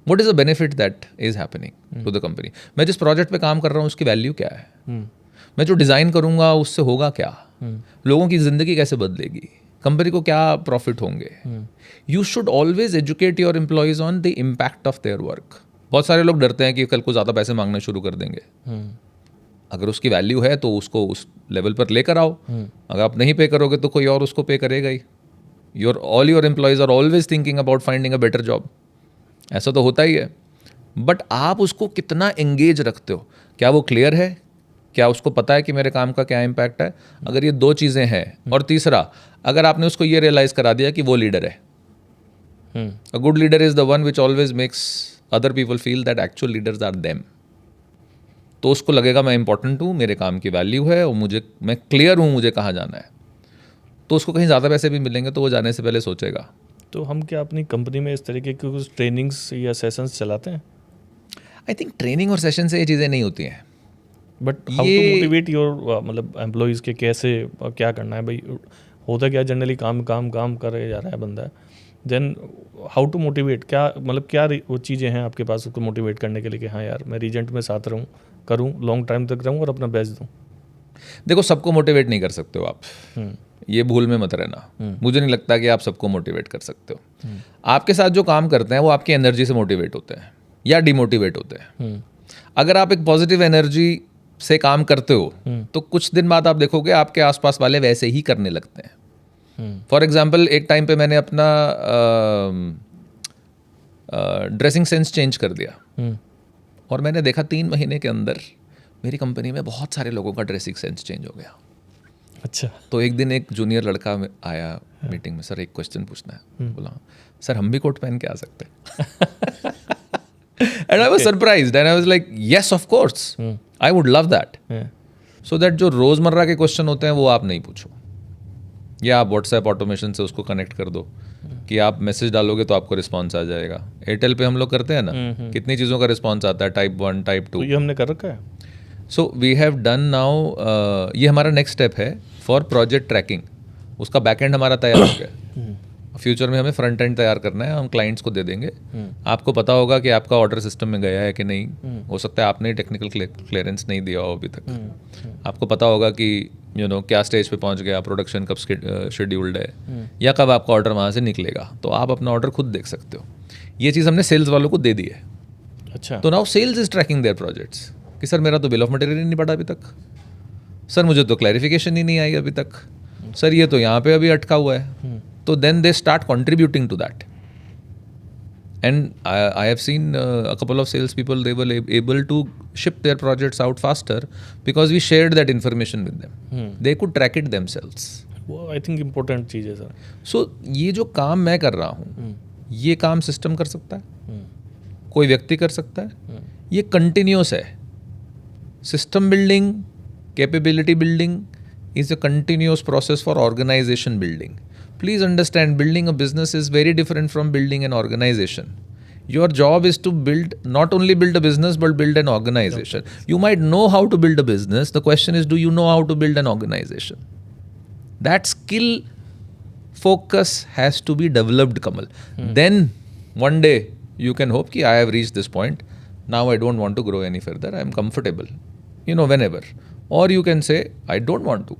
what is the benefit that is happening to the company, मैं जिस प्रोजेक्ट पे काम कर रहा हूँ उसकी वैल्यू क्या है, मैं जो डिज़ाइन करूँगा उससे होगा क्या, लोगों की ज़िंदगी कैसे बदलेगी, कंपनी को क्या प्रॉफिट होंगे. You should always educate your employees on the impact of their work. बहुत सारे लोग डरते हैं कि कल को ज़्यादा पैसे मांगना शुरू कर देंगे. अगर उसकी वैल्यू है तो उसको उस लेवल पर लेकर आओ. अगर आप नहीं पे करोगे तो कोई और उसको पे करेगा ही. All your employees are always thinking about finding a better job. ऐसा तो होता ही है. बट आप उसको कितना एंगेज रखते हो, क्या वो क्लियर है, क्या उसको पता है कि मेरे काम का क्या इम्पैक्ट है. अगर ये दो चीज़ें हैं, और तीसरा अगर आपने उसको ये रियलाइज़ करा दिया कि वो लीडर है. A good leader is the one which always makes other people feel that actual leaders are them. तो उसको लगेगा मैं इंपॉर्टेंट हूँ, मेरे काम की वैल्यू है और मैं क्लियर हूँ मुझे कहाँ जाना है. तो उसको कहीं ज़्यादा पैसे भी मिलेंगे तो वो जाने से पहले सोचेगा. तो हम क्या अपनी कंपनी में इस तरीके की कुछ ट्रेनिंग्स या सेशंस चलाते हैं? आई थिंक ट्रेनिंग और सेशन से ये चीज़ें नहीं होती हैं. But how to motivate your मतलब एम्प्लॉयज़ के कैसे क्या करना है भाई. होता क्या जनरली काम काम काम करे जा रहा है बंदा. देन हाउ टू मोटिवेट, क्या मतलब क्या वो चीज़ें हैं आपके पास उसको मोटिवेट करने के लिए कि हाँ यार मैं रीजेंट में साथ रहूँ, करूँ, लॉन्ग टाइम तक रहूँ और अपना बेस्ट दूँ. देखो, सबको मोटिवेट नहीं कर सकते हो आप. ये भूल में मत रहना. मुझे नहीं लगता कि आप सबको मोटिवेट कर सकते हो. आपके साथ जो काम करते हैं वो आपकी एनर्जी से मोटिवेट होते हैं या डिमोटिवेट होते हैं. अगर आप एक पॉजिटिव एनर्जी से काम करते हो तो कुछ दिन बाद आप देखोगे आपके आसपास वाले वैसे ही करने लगते हैं. फॉर एग्जाम्पल, एक टाइम पे मैंने अपना ड्रेसिंग सेंस चेंज कर दिया और मैंने देखा 3 महीने के अंदर मेरी कंपनी में बहुत सारे लोगों का ड्रेसिंग सेंस चेंज हो गया. अच्छा. तो एक दिन एक जूनियर लड़का आया मीटिंग में, सर एक क्वेश्चन पूछना है. बोला सर हम भी कोट पहन के आ सकते हैं? And I was surprised and I was like yes of course, I would love that. So that जो रोज़मर्रा के क्वेश्चन होते हैं वो आप नहीं पूछो, या आप व्हाट्सएप ऑटोमेशन से उसको कनेक्ट कर दो कि आप मैसेज डालोगे तो आपको रिस्पॉन्स आ जाएगा. एयरटेल पे हम लोग करते हैं ना, कितनी चीज़ों का रिस्पॉन्स आता है, टाइप 1 टाइप 2. तो ये हमने कर रखा है. So we have done now, ये हमारा नेक्स्ट स्टेप है फॉर प्रोजेक्ट ट्रैकिंग. उसका बैकएंड हमारा तैयार हो गया. फ्यूचर में हमें फ्रंट एंड तैयार करना है, हम क्लाइंट्स को दे देंगे. आपको पता होगा कि आपका ऑर्डर सिस्टम में गया है कि नहीं. हो सकता है आपने टेक्निकल क्लियरेंस नहीं दिया हो अभी तक. आपको पता होगा कि क्या स्टेज पे पहुंच गया, प्रोडक्शन कब शेड्यूल्ड है, या कब आपका ऑर्डर वहाँ से निकलेगा. तो आप अपना ऑर्डर खुद देख सकते हो. ये चीज़ हमने सेल्स वालों को दे दी है. अच्छा. तो now sales is tracking their projects कि सर मेरा तो बिल ऑफ मटेरियल ही नहीं पड़ा अभी तक, सर मुझे तो क्लैरिफिकेशन ही नहीं आई अभी तक, सर ये तो यहाँ पे अभी अटका हुआ है. तो then they start contributing to that. And I have seen a couple of sales people, they were able to ship their projects out faster because we shared that information with them. They could track it themselves. वो I think important चीज़ है sir. So ये जो काम मैं कर रहा हूँ, ये काम सिस्टम कर सकता है, कोई व्यक्ति कर सकता है. ये कंटिन्यूस है. System building, capability building is a continuous process for organization building. Please understand, building a business is very different from building an organization. Your job is to not only build a business, but build an organization. You might know how to build a business. The question is, do you know how to build an organization? That skill focus has to be developed, Kamal. Then one day you can hope that I have reached this point. Now I don't want to grow any further. I am comfortable, whenever. Or you can say, I don't want to.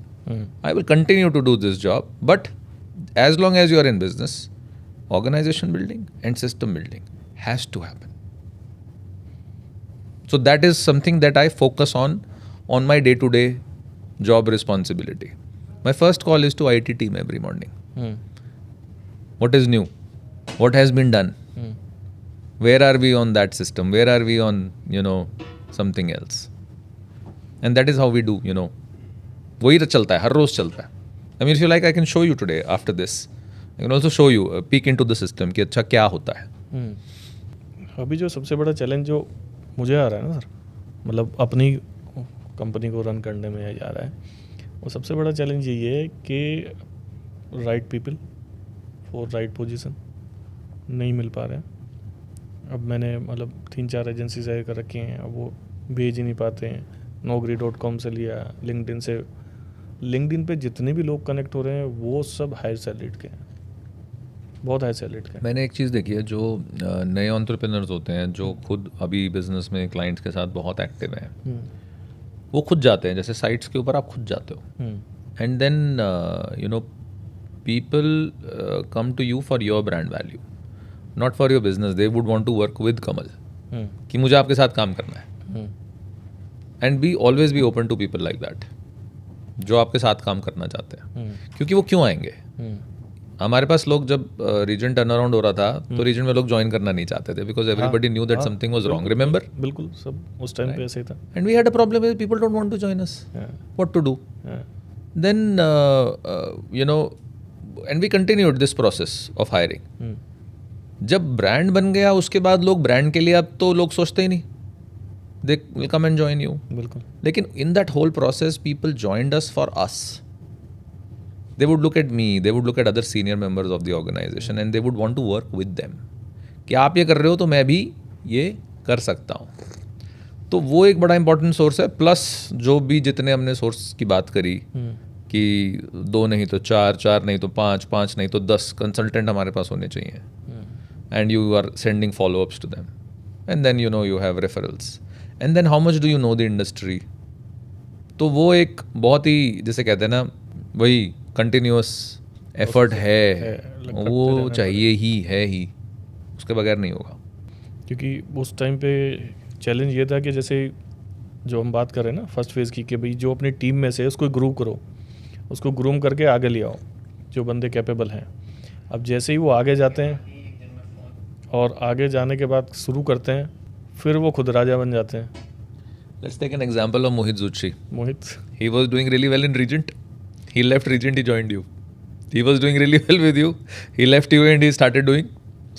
I will continue to do this job. But as long as you are in business, organization building and system building has to happen. So that is something that I focus on my day-to-day job responsibility. My first call is to IT team every morning. What is new? What has been done? Where are we on that system? Where are we on, something else? And that is how we do, वही तो चलता है, हर रोज़ चलता है. I mean, if you like, I can show you today after this. I can also show you a peek into the system कि अच्छा क्या होता है. अभी जो सबसे बड़ा चैलेंज जो मुझे आ रहा है ना सर, मतलब अपनी कंपनी को रन करने में आ रहा है, वो सबसे बड़ा चैलेंज यही है कि right people for right position नहीं मिल पा रहे हैं. अब मैंने 3-4 एजेंसी से कर रखी हैं, अब वो भेज ही नहीं पाते हैं. Naukri.com से लिया, LinkedIn से लिंक्डइन पे जितने भी लोग कनेक्ट हो रहे हैं वो सब हायर सैलरीड के हैं, बहुत हाई सैलरीड के हैं। मैंने एक चीज़ देखी है, जो नए एंटरप्रेन्योर्स होते हैं जो खुद अभी बिजनेस में क्लाइंट्स के साथ बहुत एक्टिव हैं, वो खुद जाते हैं, जैसे साइट्स के ऊपर आप खुद जाते हो, and then you know people come to you for your brand value, not for your business. They would want to work with Kamal, कि मुझे आपके साथ काम करना है. And be always be open to people like that, जो आपके साथ काम करना चाहते हैं. क्योंकि वो क्यों आएंगे? हमारे पास लोग जब रीजन टर्न अराउंड हो रहा था तो रीजन में लोग ज्वाइन करना नहीं चाहते थे, because everybody knew that something was wrong. Remember? बिल्कुल, सब उस टाइम पे ऐसे ही था. And we had a problem with people don't want to join us. What to do? Then you know, and we continued this process of hiring. जब brand बन गया उसके बाद लोग ब्रांड के लिए अब तो लोग सोचते ही नहीं, they will come and join you. बिल्कुल. लेकिन in that whole process people joined us for us. They would look at me, they would look at other senior members of the organization and they would want to work with them. कि आप ये कर रहे हो तो मैं भी ये कर सकता हूँ. तो वो एक बड़ा इंपॉर्टेंट सोर्स है. प्लस जो भी जितने हमने सोर्स की बात करी कि 2 नहीं तो 4, 4 नहीं तो 5, 5 नहीं तो 10 कंसल्टेंट हमारे पास होने चाहिए. And you are sending follow ups to them, and then you know you have referrals, and then how much do you know the industry. तो वो एक बहुत ही, जैसे कहते हैं ना, वही कंटिन्यूअस एफर्ट है, वो चाहिए ही है ही, उसके बगैर नहीं होगा. क्योंकि उस टाइम पे चैलेंज ये था कि जैसे जो हम बात कर रहे हैं ना फर्स्ट फेज़ की, कि भाई जो अपनी टीम में से उसको ग्रूम करो, उसको ग्रूम करके आगे ले आओ जो बंदे कैपेबल हैं. अब जैसे ही वो आगे जाते हैं और आगे जाने के बाद शुरू करते हैं, फिर वो खुद राजा बन जाते हैं. Let's take an example of Mohit Zutshi. Mohit, he was doing really well in Regent. He left Regent, he joined you. He was doing really well with you. He left you and he started doing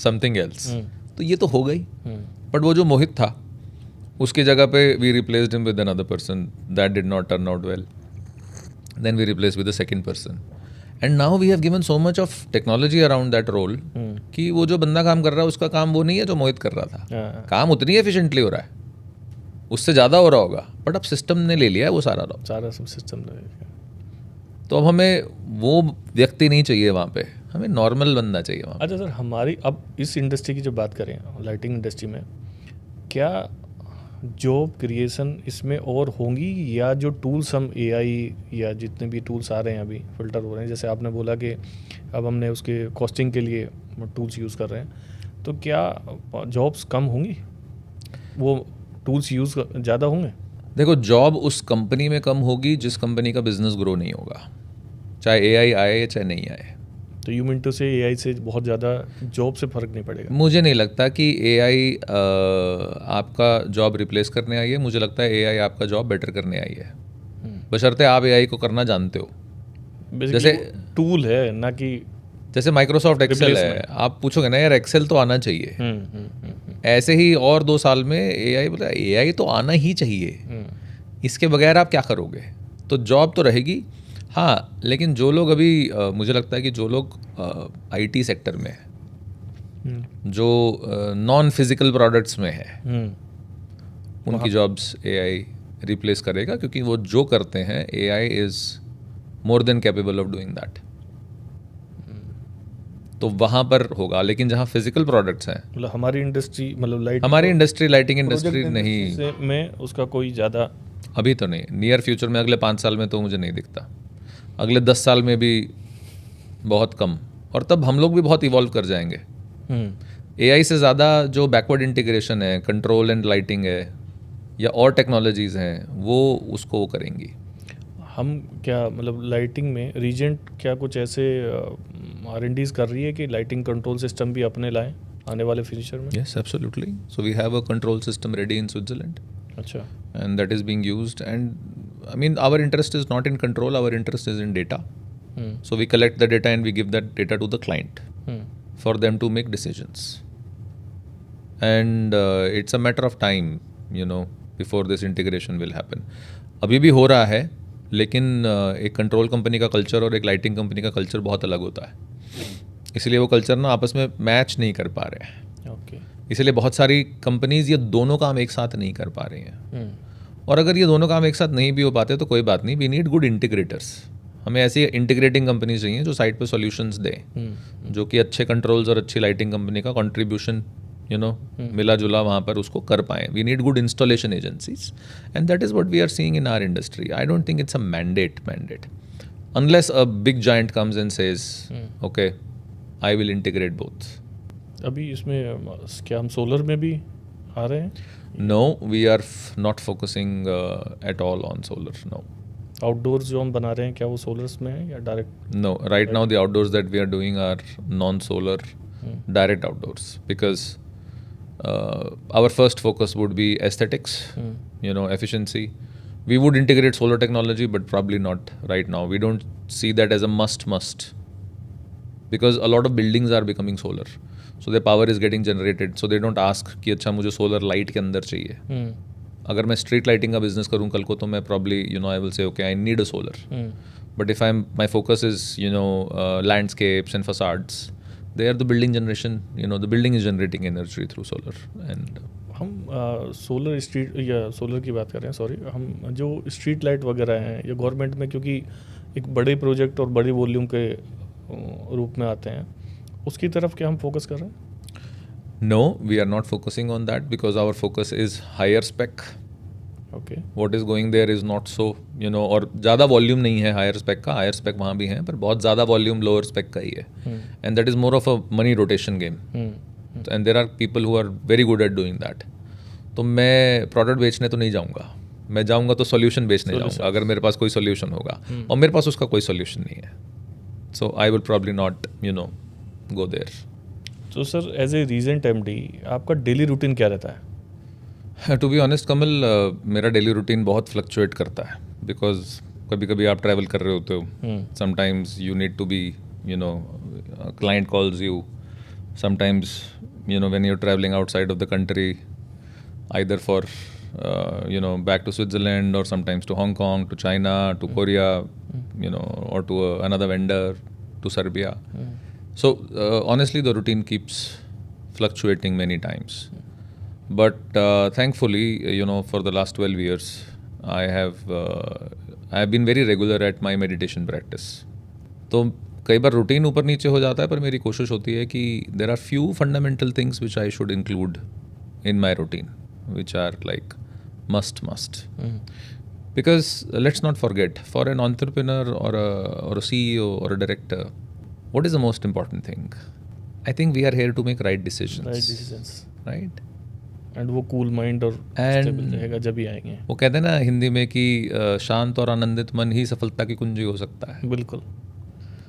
something else. तो ये तो हो गई. But वो जो मोहित था उसकी जगह पे we replaced him with another person that did not turn out well. Then we replaced with the second person. And now we have given so much of technology around that role कि वो जो बंदा काम कर रहा है उसका काम वो नहीं है जो मोहित कर रहा था. काम उतनी एफिशिएंटली हो रहा है, उससे ज़्यादा हो रहा होगा, बट अब सिस्टम ने ले लिया है वो सारा सब सिस्टम ने. तो अब हमें वो व्यक्ति नहीं चाहिए वहाँ पे, हमें नॉर्मल बंदा चाहिए वहाँ. अच्छा सर, हमारी अब इस इंडस्ट्री की जो बात करें, लाइटिंग इंडस्ट्री में, क्या जॉब क्रिएशन इसमें और होंगी, या जो टूल्स हम AI या जितने भी टूल्स आ रहे हैं अभी फिल्टर हो रहे हैं, जैसे आपने बोला कि अब हमने उसके कॉस्टिंग के लिए टूल्स यूज़ कर रहे हैं, तो क्या जॉब्स कम होंगी, वो टूल्स यूज़ ज़्यादा होंगे? देखो, जॉब उस कंपनी में कम होगी जिस कंपनी का बिजनेस ग्रो नहीं होगा, चाहे AI आए चाहे नहीं आए. तो यू मीन टू से AI से बहुत ज़्यादा जॉब से फ़र्क नहीं पड़ेगा? मुझे नहीं लगता कि AI आपका जॉब रिप्लेस करने आई है. मुझे लगता है AI आपका जॉब बेटर करने आई है, बशर्ते आप AI को करना जानते हो. जैसे टूल है ना, कि जैसे माइक्रोसॉफ्ट एक्सेल है, आप पूछोगे ना यार एक्सेल तो आना चाहिए, ऐसे ही और 2 साल में AI बोला AI तो आना ही चाहिए, इसके बगैर आप क्या करोगे. तो जॉब तो रहेगी, हाँ. लेकिन जो लोग अभी मुझे लगता है कि जो लोग IT सेक्टर में है, जो नॉन फिजिकल प्रोडक्ट्स में है, उनकी जॉब्स AI रिप्लेस करेगा, क्योंकि वो जो करते हैं AI is more than capable of doing that. तो वहाँ पर होगा. लेकिन जहाँ फिजिकल प्रोडक्ट्स हैं, मतलब हमारी इंडस्ट्री, मतलब लाइटिंग इंडस्ट्री नहीं, में उसका कोई ज़्यादा अभी तो नहीं. नियर फ्यूचर में अगले 5 साल में तो मुझे नहीं दिखता, अगले 10 साल में भी बहुत कम. और तब हम लोग भी बहुत इवॉल्व कर जाएंगे. AI से ज़्यादा जो बैकवर्ड इंटीग्रेशन है, कंट्रोल एंड लाइटिंग है, या और टेक्नोलॉजीज़ हैं, वो उसको करेंगी. हम क्या, मतलब लाइटिंग में रीजेंट क्या कुछ ऐसे R&Ds कर रही है कि लाइटिंग कंट्रोल सिस्टम भी अपने लाएं आने वाले फ्यूचर में? Yes, absolutely. So we have a control system ready in Switzerland. अच्छा. And that is being used. And I mean, our interest is not in control, our interest is in data. So we collect the data and we give that data to the client for them to make decisions. And it's a matter of time, you know, before this integration will happen. अभी भी हो रहा है, लेकिन एक control company का culture और एक लाइटिंग कंपनी का कल्चर बहुत अलग होता है. इसलिए वो कल्चर ना आपस में मैच नहीं कर पा रहे हैं. ओके. इसलिए बहुत सारी कंपनीज ये दोनों काम एक साथ नहीं कर पा रही हैं. और अगर ये दोनों काम एक साथ नहीं भी हो पाते तो कोई बात नहीं, वी नीड गुड इंटीग्रेटर्स. हमें ऐसी इंटीग्रेटिंग कंपनी चाहिए जो साइड पे सॉल्यूशंस दें, जो कि अच्छे कंट्रोल्स और अच्छी लाइटिंग कंपनी का कंट्रीब्यूशन मिला जुला वहाँ पर उसको कर पाएँ. We need good installation agencies and that is what we are seeing in our industry. I don't think it's a mandate unless a big giant comes and says, okay, I will integrate both. अभी इसमें क्या हम solar में भी आ रहे हैं? No, we are not focusing at all on solar. No. Outdoors जो हम बना रहे हैं क्या वो सोलर्स में है या direct? No, right now the outdoors that we are doing are non-solar, direct outdoors, because our first focus would be aesthetics, efficiency. We would integrate solar technology, but probably not right now. We don't see that as a must, because a lot of buildings are becoming solar. So their power is getting generated. So they don't ask कि अच्छा मुझे solar light के अंदर चाहिए. अगर मैं street lighting का business करूँ कल को तो मैं probably I will say okay, I need a solar. But if my focus is landscapes and facades, there the building generation, the building is generating energy through solar. And हम solar street या solar की बात कर रहे हैं, sorry, हम जो street light वगैरह हैं या गवर्नमेंट में, क्योंकि एक बड़े प्रोजेक्ट और बड़ी वॉल्यूम के रूप में आते हैं, उसकी तरफ क्या हम फोकस कर रहे हैं? No, we are not focusing on that because our focus is higher spec. Okay. What is going there is not so, और ज़्यादा वॉल्यूम नहीं है हायर स्पेक का. हायर स्पेक वहाँ भी है पर बहुत ज़्यादा वॉल्यूम लोअर स्पेक का ही है. And that is more of a money rotation game. And there are people who are very good at doing that. तो मैं प्रोडक्ट बेचने तो नहीं जाऊँगा, मैं जाऊँगा तो सॉल्यूशन बेचने जाऊँगा अगर मेरे पास कोई सॉल्यूशन होगा, और मेरे पास उसका कोई सॉल्यूशन नहीं है. So I will probably not go there. तो sir as a Regent MD आपका डेली रूटीन क्या रहता है? टू बी ऑनेस्ट कमल, मेरा डेली रूटीन बहुत फ्लक्चुएट करता है, बिकॉज कभी कभी आप ट्रैवल कर रहे होते हो, sometimes you need to be client calls you, sometimes when you're traveling outside of the country, either for back to Switzerland or sometimes to Hong Kong, to China, to Korea, or to another vendor, to Serbia. So honestly the routine keeps fluctuating many times, but thankfully for the last 12 years I have been very regular at my meditation practice. तो कई बार routine ऊपर नीचे हो जाता है, पर मेरी कोशिश होती है कि there are few fundamental things which I should include in my routine, which are like must. Because let's not forget, for an entrepreneur और a CEO or a director, what is the most important thing? I think we are here to make right decisions. Right? And वो cool mind और stable रहेगा जब ही आएंगे. वो कहते हैं ना हिंदी में कि शांत और आनंदित मन ही सफलता की कुंजी हो सकता है. बिल्कुल,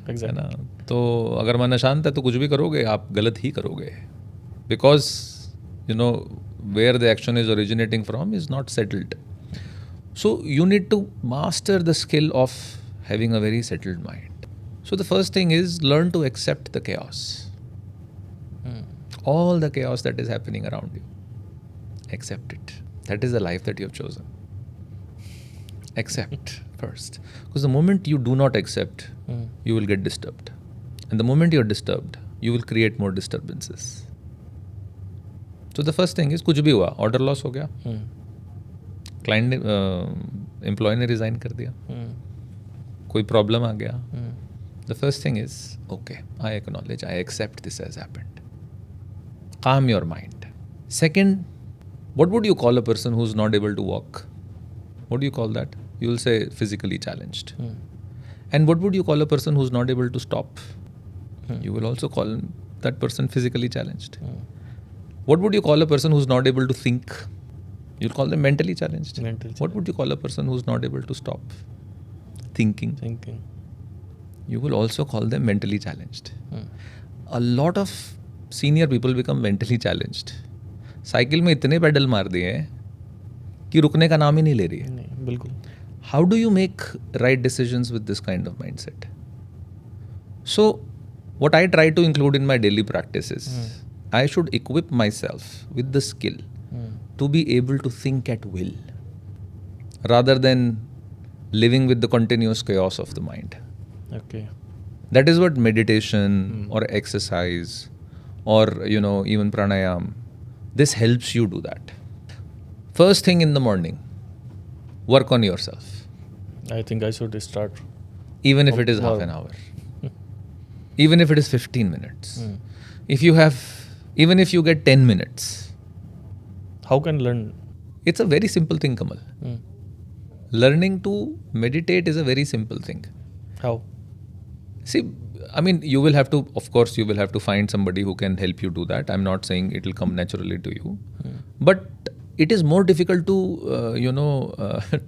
है ना. तो अगर मन अशांत है तो कुछ भी करोगे आप गलत ही करोगे, because where the action is originating from is not settled. So you need to master the skill of having a very settled mind. So the first thing is learn to accept the chaos, all the chaos that is happening around you. Accept it. That is the life that you have chosen. Accept first, because the moment you do not accept, you will get disturbed, and the moment you are disturbed, you will create more disturbances. So the first thing is कुछ भी हुआ, order loss हो गया, client ने employ ने resign कर दिया, कोई प्रॉब्लम आ गया, the first thing is okay, I acknowledge, I accept this has happened. Calm your mind. Second, what would you call a person who's not able to walk? What do you call that? You will say physically challenged. And what would you call a person who's not able to stop? You will also call that person physically challenged. What would you call a person who's not able to think? You'll call them mentally challenged. What would you call a person who's not able to stop thinking? You will also call them mentally challenged. A lot of senior people become mentally challenged. Cycle में इतने pedal मार दिए हैं कि रुकने का नाम ही नहीं ले रही है. नहीं, बिल्कुल. How do you make right decisions with this kind of mindset? So, what I try to include in my daily practice is I should equip myself with the skill to be able to think at will, rather than living with the continuous chaos of the mind. Okay. That is what meditation or exercise or even pranayam, this helps you do that. First thing in the morning, work on yourself. I think I should start. Even if it is half an hour. Even if it is 15 minutes. Even if you get 10 minutes. How can learn? It's a very simple thing, Kamal. Learning to meditate is a very simple thing. How? See, I mean, you will have to find somebody who can help you do that. I'm not saying it will come naturally to you. But it is more difficult to,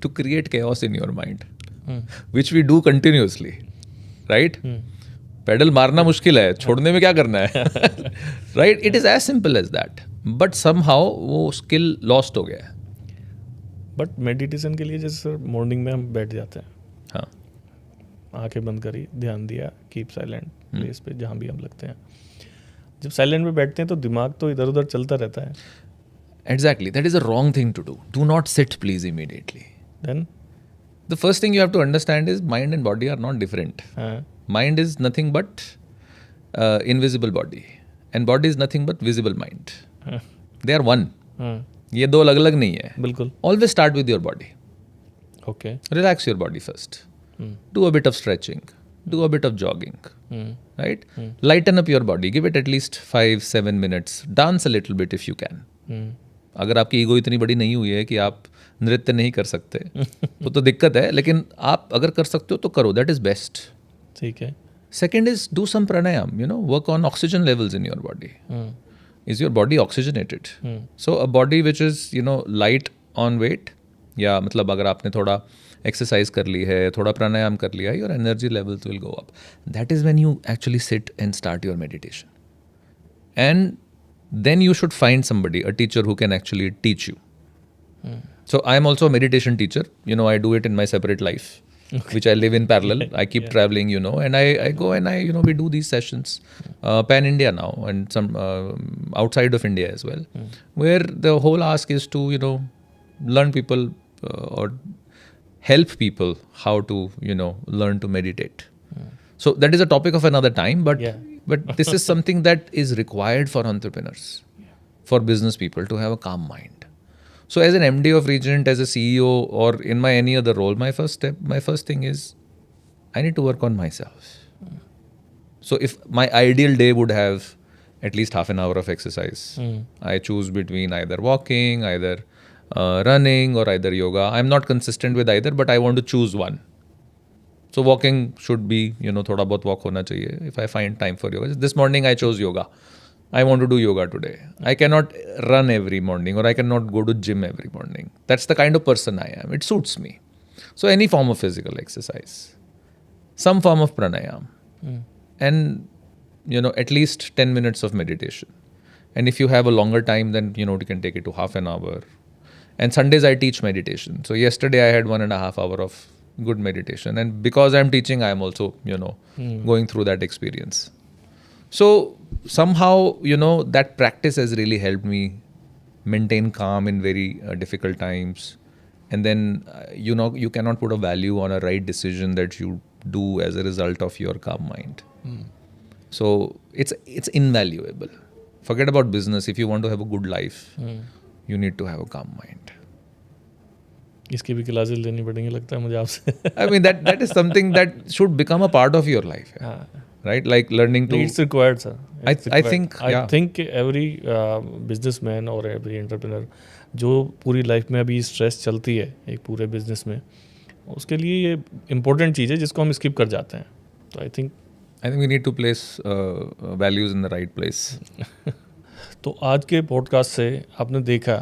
to create chaos in your mind, which we do continuously, right? Pedal मारना मुश्किल है, छोड़ने में क्या करना है, right? It is as simple as that. But somehow वो skill lost हो गया है. बट मेडिटेशन के लिए जैसे सर मॉर्निंग में हम बैठ जाते हैं, हाँ, आंखें बंद करी, ध्यान दिया, कीप साइलेंट प्लेस पे जहाँ भी हम लगते हैं. जब साइलेंट में बैठते हैं तो दिमाग तो इधर उधर चलता रहता है. Exactly. That is a wrong thing to do. Do not sit, please, immediately. Then The first thing you have to understand is mind and body are not different. Mind is nothing but invisible body. And body is nothing but visible mind. They are one. ये दो अलग अलग नहीं है. बिल्कुल. Always start with your body. Okay. Relax your body first. Do a bit of stretching. Do a bit of jogging. Right? Lighten up your body. Give it at least 5-7 minutes. Dance a little bit if you can. अगर आपकी ego इतनी बड़ी नहीं हुई है कि आप नृत्य नहीं कर सकते तो दिक्कत है, लेकिन आप अगर कर सकते हो तो करो. That is best. ठीक है. Second is do some pranayam, work on oxygen levels in your body. Is your body oxygenated? So a body which is, light on weight, या मतलब अगर आपने थोड़ा एक्सरसाइज कर ली है, थोड़ा प्राणायाम कर लिया है, your energy levels will go up. That is when you actually sit and start your meditation. And then you should find somebody, a teacher who can actually teach you. So I am also a meditation teacher. I do it in my separate life. Okay. Which I live in parallel. I keep traveling, and I go and we do these sessions, pan India now, and some outside of India as well, where the whole ask is to, learn people or help people how to, learn to meditate. So that is a topic of another time, but this is something that is required for entrepreneurs, for business people to have a calm mind. So as an MD of Regent, as a CEO, or in my any other role, my first thing is I need to work on myself. So if my ideal day would have at least half an hour of exercise, I choose between either walking, either running, or either yoga. I'm not consistent with either, but I want to choose one. So walking should be, thoda bahut walk hona chahiye. If I find time for yoga. This morning I chose yoga. I want to do yoga today. I cannot run every morning, or I cannot go to gym every morning. That's the kind of person I am. It suits me. So any form of physical exercise, some form of pranayam, and, at least 10 minutes of meditation. And if you have a longer time, then, you can take it to half an hour. And Sundays I teach meditation. So yesterday I had 1.5 hours of good meditation. And because I'm teaching, I'm also, going through that experience. So somehow, that practice has really helped me maintain calm in very difficult times. And then, you cannot put a value on a right decision that you do as a result of your calm mind. So it's invaluable. Forget about business. If you want to have a good life, you need to have a calm mind. इसकी भी classes लेनी पड़ेंगी लगता है मुझे आपसे. I mean, that is something that should become a part of your life. Right? Like learning to... It's required, sir. I think every businessman or every entrepreneur जो पूरी लाइफ में अभी स्ट्रेस चलती है एक पूरे बिजनेस में, उसके लिए ये इम्पोर्टेंट चीज़ है जिसको हम स्किप कर जाते हैं. तो I think we need to place values in the right place. तो आज के पॉडकास्ट से आपने देखा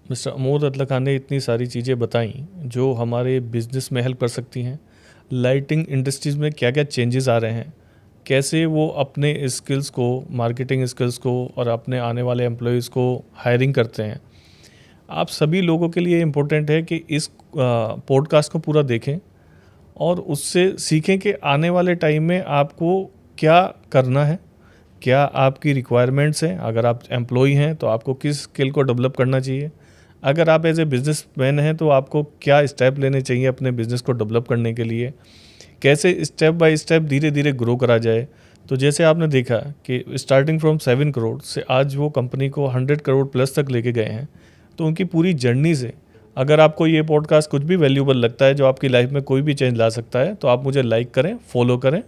मिस्टर अमोद अतलखा ने इतनी सारी चीज़ें बताई जो हमारे बिजनेस में हेल्प कर सकती हैं. लाइटिंग इंडस्ट्रीज़ में क्या क्या चेंजेस आ रहे हैं, कैसे वो अपने स्किल्स को, मार्केटिंग स्किल्स को और अपने आने वाले एम्प्लॉयज़ को हायरिंग करते हैं. आप सभी लोगों के लिए इम्पोर्टेंट है कि इस पॉडकास्ट को पूरा देखें और उससे सीखें कि आने वाले टाइम में आपको क्या करना है, क्या आपकी रिक्वायरमेंट्स हैं. अगर आप एम्प्लॉई हैं तो आपको किस स्किल को डेवलप करना चाहिए. अगर आप एज ए बिजनेसमैन हैं तो आपको क्या स्टेप लेने चाहिए अपने बिजनेस को डेवलप करने के लिए, कैसे स्टेप बाय स्टेप धीरे धीरे ग्रो करा जाए. तो जैसे आपने देखा कि स्टार्टिंग फ्रॉम 7 करोड़ से आज वो कंपनी को 100 करोड़ प्लस तक लेके गए हैं. तो उनकी पूरी जर्नी से अगर आपको ये पॉडकास्ट कुछ भी वैल्यूबल लगता है जो आपकी लाइफ में कोई भी चेंज ला सकता है तो आप मुझे लाइक करें, फॉलो करें